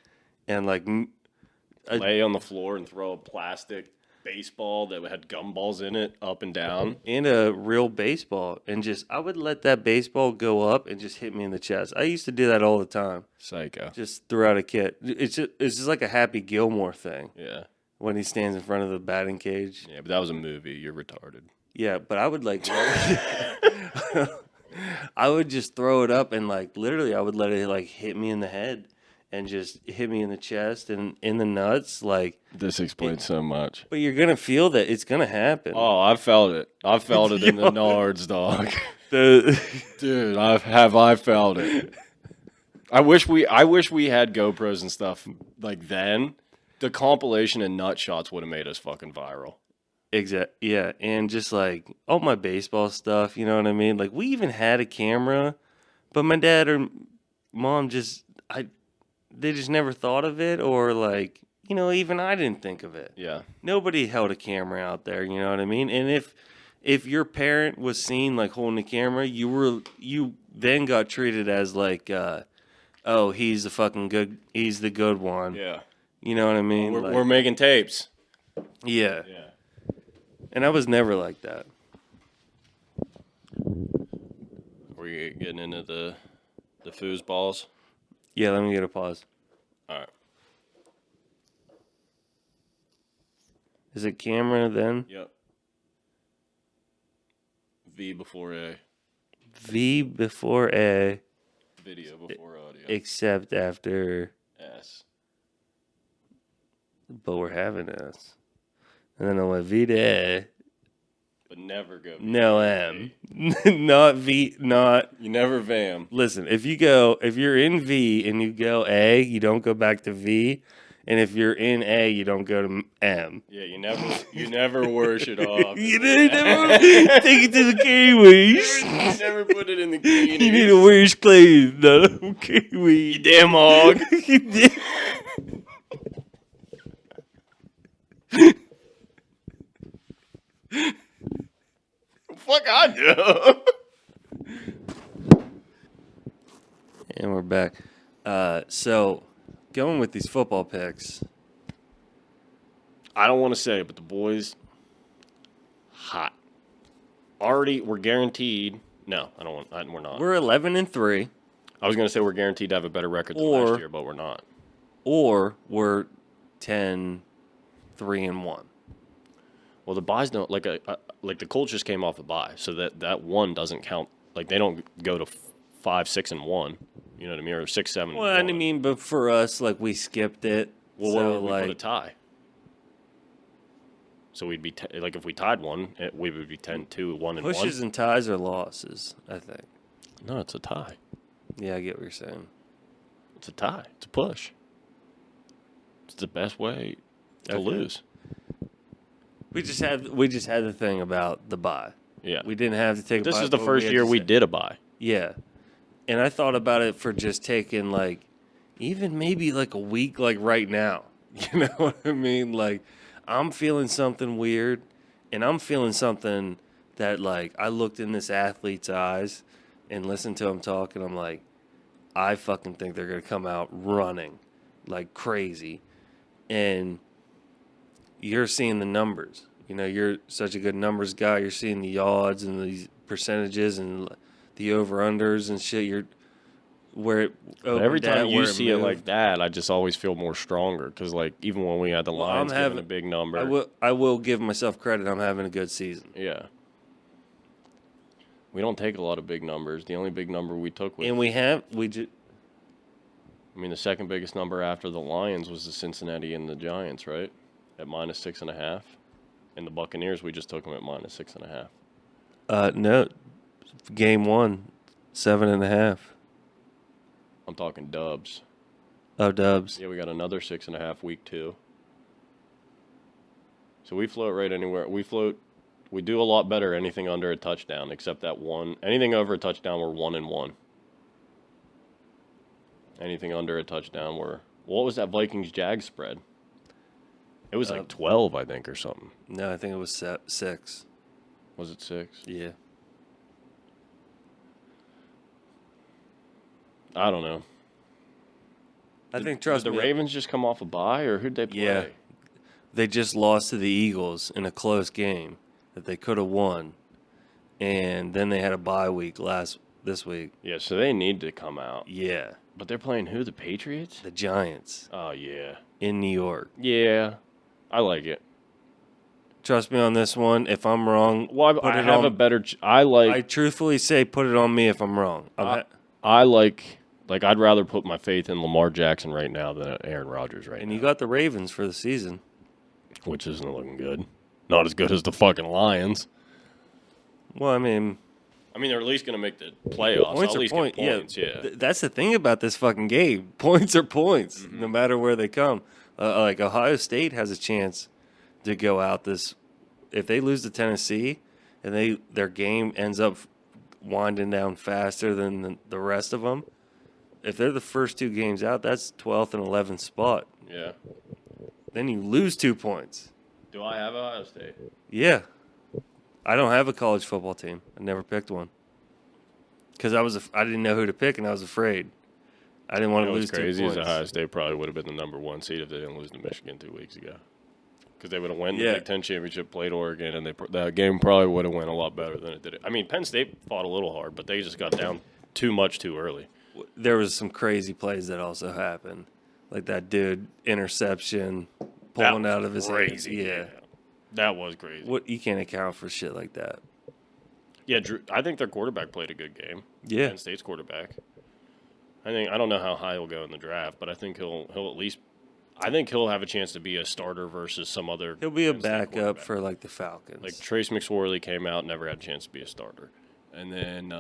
And, like... lay on the floor and throw a plastic baseball that had gumballs in it up and down. And a real baseball. And I would let that baseball go up and just hit me in the chest. I used to do that all the time. Psycho. Just throw out a kid. It's just like a Happy Gilmore thing. Yeah. When he stands in front of the batting cage. Yeah, but that was a movie. You're retarded. Yeah, but I would like... I would just throw it up and like literally I would let it like hit me in the head. And just hit me in the chest and in the nuts, like... This explains so much. But you're going to feel that. It's going to happen. Oh, I felt it. I felt it in the nards, dog. Dude, I felt it. I wish we had GoPros and stuff like then. The compilation and nut shots would have made us fucking viral. Exactly. Yeah, and just like all my baseball stuff, you know what I mean? Like we even had a camera, but my dad or mom they just never thought of it, or like, you know, even I didn't think of it. Yeah. Nobody held a camera out there, you know what I mean? And if your parent was seen like holding a camera, you then got treated as like, oh, he's the good one. Yeah. You know what I mean? We're making tapes. Yeah. Yeah. And I was never like that. Were we getting into the foosballs? Yeah, let me get a pause. All right. Is it camera then? Yep. V before A. V before A, Video before audio. except after, S. but we're having S. And then I went V to A, But never go V. no M. Not V, not. You never vam. Listen, if you're in V and you go A, you don't go back to V. And if you're in A, you don't go to M. Yeah, you never wash it off. You never take it to the Kiwis. You never put it in the clean. You need to wash clothes, no Kiwi. You damn hog. Fuck I do. And we're back. So, going with these football picks. I don't want to say it, but the boys, hot. Already, we're guaranteed. No, I don't want. We're not. We're 11-3, I was going to say we're guaranteed to have a better record than Or- last year, but we're not. or we're 10-3-1. Well, the buys don't like the Colts just came off a bye, so that one doesn't count. Like they don't go to 5-6-1. You know what I mean? Or 6-7. Well, I mean, but for us, like we skipped it. Well, so, what would we put a like, tie? So we'd be like if we tied one, we would be 10-2, 1-1. pushes and ties are losses, I think. No, it's a tie. Yeah, I get what you're saying. It's a tie. It's a push. It's the best way to Okay. lose. We just had the thing about the bye. Yeah. We didn't have to take. This a bye, is the but first had year to we say- did a bye. Yeah, and I thought about it for just taking like, even maybe like a week, like right now. You know what I mean? Like, I'm feeling something weird, and I'm feeling something that like I looked in this athlete's eyes and listened to him talk, and I'm like, I fucking think they're gonna come out running like crazy, and you're seeing the numbers. You know, you're such a good numbers guy. You're seeing the yards and these percentages and the over-unders and shit. You're where it But every opened at, time you where see it moved. like that, I just always feel more stronger because, like, even when we had the Well, Lions I'm giving having- a big number, I will give myself credit. I'm having a good season. yeah, we don't take a lot of big numbers. The only big number we took was, And I mean, the second biggest number after the Lions was the Cincinnati and the Giants, right? At -6.5, and the Buccaneers we just took them at -6.5. no, game 1, 7.5. I'm talking dubs. Oh, Dubs. Yeah, we got another 6.5 week 2. So we float right anywhere. We do a lot better anything under a touchdown, except that one. Anything over a touchdown, we're 1-1. Anything under a touchdown, what was that Vikings Jags spread? It was like 12, I think, or something. No, I think it was 6. Was it 6? Yeah. I don't know. I think, trust Did the me, Ravens just come off a bye, or who'd they play? Yeah. They just lost to the Eagles in a close game that they could have won. And then they had a bye week this week. Yeah, so they need to come out. Yeah. But they're playing who? The Patriots? The Giants Oh, yeah. in New York. Yeah. I like it. Trust me on this one. If I'm wrong, Well, put I it have on- a better... I like... I truthfully say put it on me if I'm wrong. I like I'd rather put my faith in Lamar Jackson right now than Aaron Rodgers right and now, you got the Ravens for the season. which isn't looking good. Not as good as the fucking Lions. Well, I mean, They're at least going to make the playoffs. points I'll at are least points. get points, yeah. That's the thing about this fucking game. Points are points, no matter where they come. Like Ohio State has a chance to go out this. If they lose to Tennessee, and their game ends up winding down faster than the rest of them. If they're the first 2 games out, that's 12th and 11th spot. Yeah. Then you lose 2 points. Do I have Ohio State? Yeah. I don't have a college football team. I never picked one. Because I didn't know who to pick, and I was afraid. I didn't want to lose What's 2 crazy points. is Ohio State probably would have been the number 1 seed if they didn't lose to Michigan 2 weeks ago. because they would have won the Yeah. Big Ten championship, played Oregon, and that game probably would have went a lot better than it did. I mean, Penn State fought a little hard, but they just got down too much too early. There was some crazy plays that also happened, like that dude interception pulling out of his crazy. hands. Yeah. That was crazy. What, you can't account for shit like that. Yeah, Drew, I think their quarterback played a good game. Yeah. Penn State's quarterback. I don't know how high he'll go in the draft, but I think he'll at least. I think he'll have a chance to be a starter versus some other. He'll be a Penn State backup quarterback. for like the Falcons. Like Trace McSorley came out, never had a chance to be a starter. And then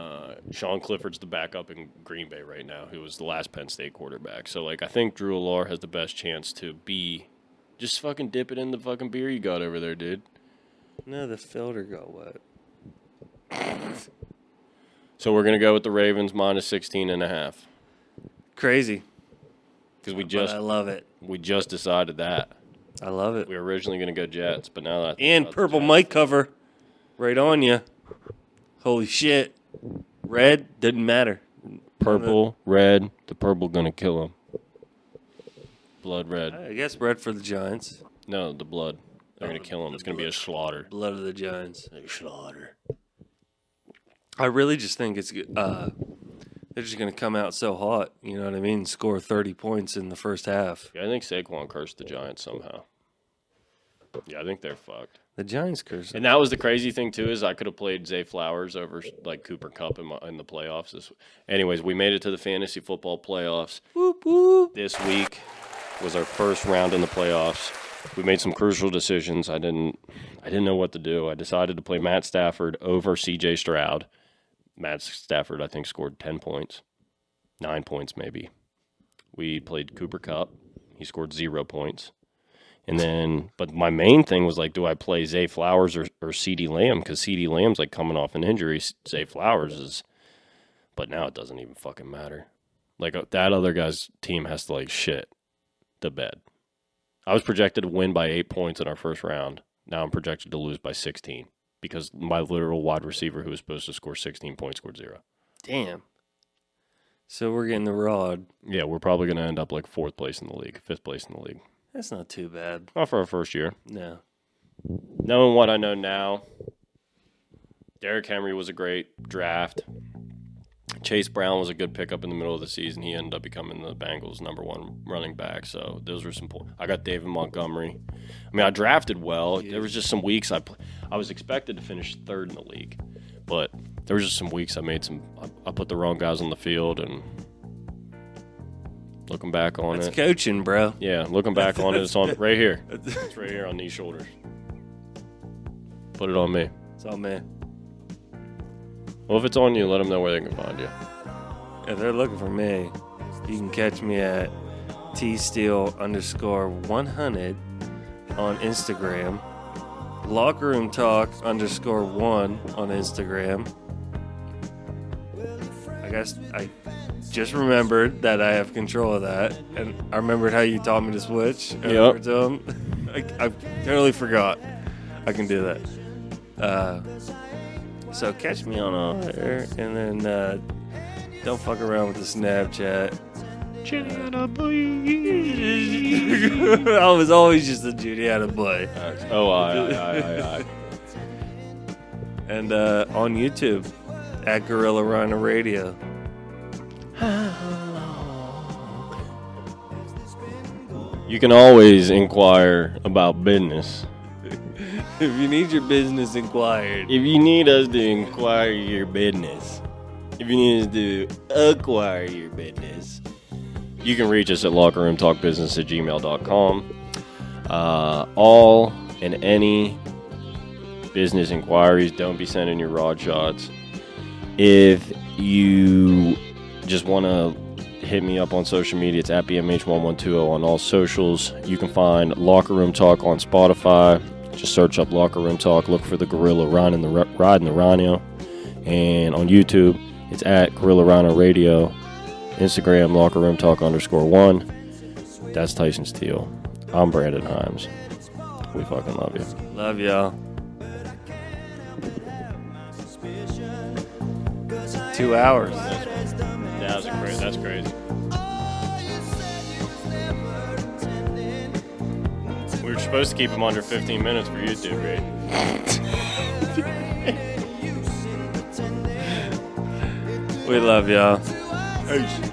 Sean Clifford's the backup in Green Bay right now, who was the last Penn State quarterback. So, like, I think Drew Allure has the best chance to be. Just fucking dip it in the fucking beer you got over there, dude. No, the filter got wet. So we're going to go with the Ravens minus 16.5. Crazy. Because But I love it. we just decided that. I love it. We were originally going to go Jets, but now that I think And about the purple Jets- mic cover. Right on you. Holy shit. Red, didn't matter. Purple, red, the purple going to kill him. Blood red. I guess red for the Giants. No, the blood. They're going to kill him. It's going to be a slaughter. Blood of the Giants. I really just think it's they're just going to come out so hot. You know what I mean? Score 30 points in the first half. Yeah, I think Saquon cursed the Giants somehow. Yeah, I think they're fucked. The Giants curse. And that was the crazy thing too, is I could have played Zay Flowers over like Cooper Kupp in the playoffs. Anyways, we made it to the fantasy football playoffs. Whoop, whoop. This week was our first round in the playoffs. We made some crucial decisions. I didn't know what to do. I decided to play Matt Stafford over C.J. Stroud. Matt Stafford, I think, scored 10 points, 9 points maybe. We played Cooper Kupp. He scored 0 points. And then, but my main thing was like, do I play Zay Flowers or CeeDee Lamb? Because CeeDee Lamb's like coming off an injury. Zay Flowers is, but now it doesn't even fucking matter. Like that other guy's team has to like shit the bed. I was projected to win by 8 points in our first round. Now I'm projected to lose by 16 because my literal wide receiver who was supposed to score 16 points scored 0. Damn. So we're getting the rod. Yeah, we're probably going to end up like 4th place in the league, 5th place in the league. That's not too bad. Not for our first year. No. Knowing what I know now, Derrick Henry was a great draft. Chase Brown was a good pickup in the middle of the season. He ended up becoming the Bengals' #1 running back. So those were some points. I got David Montgomery. I mean, I drafted well. There was just some weeks I was expected to finish 3rd in the league, but there was just some weeks I put the wrong guys on the field, and looking back on That's it, coaching, bro. yeah, looking back on it, it's on right here. It's right here on these shoulders. Put it on me. It's all man. Well, if it's on you, let them know where they can find you. If they're looking for me, you can catch me at tsteel_100 on Instagram. Locker Room Talk _1 on Instagram. I guess I just remembered that I have control of that, and I remembered how you taught me to switch over to them. I totally forgot I can do that. So catch me on all there, and then don't fuck around with the Snapchat. I was always just a Juliana boy. I. And on YouTube at Gorilla Rhino Radio. You can always inquire about business. If you need your business inquired, If you need us to inquire your business, if you need us to acquire your business, you can reach us at lockerroomtalkbusiness@gmail.com. All and any business inquiries, don't be sending your rod shots. If you just want to hit me up on social media, it's at BMH1120 on all socials. You can find Locker Room Talk on Spotify. Just search up Locker Room Talk. Look for the Gorilla riding the Rhino. And on YouTube, it's at Gorilla Rhino Radio. Instagram, Locker Room Talk _1. That's Tyson Steele. I'm Brandon Himes. We fucking love you. love y'all. 2 hours. That's crazy. We were supposed to keep them under 15 minutes for YouTube, right? We love y'all. Peace.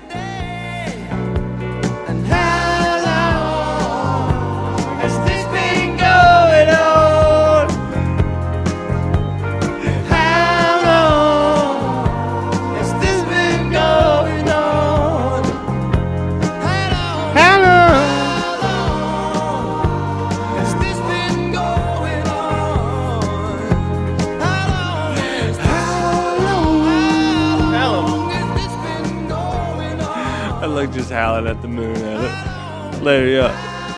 I look just howling at the moon at it. Later, yeah.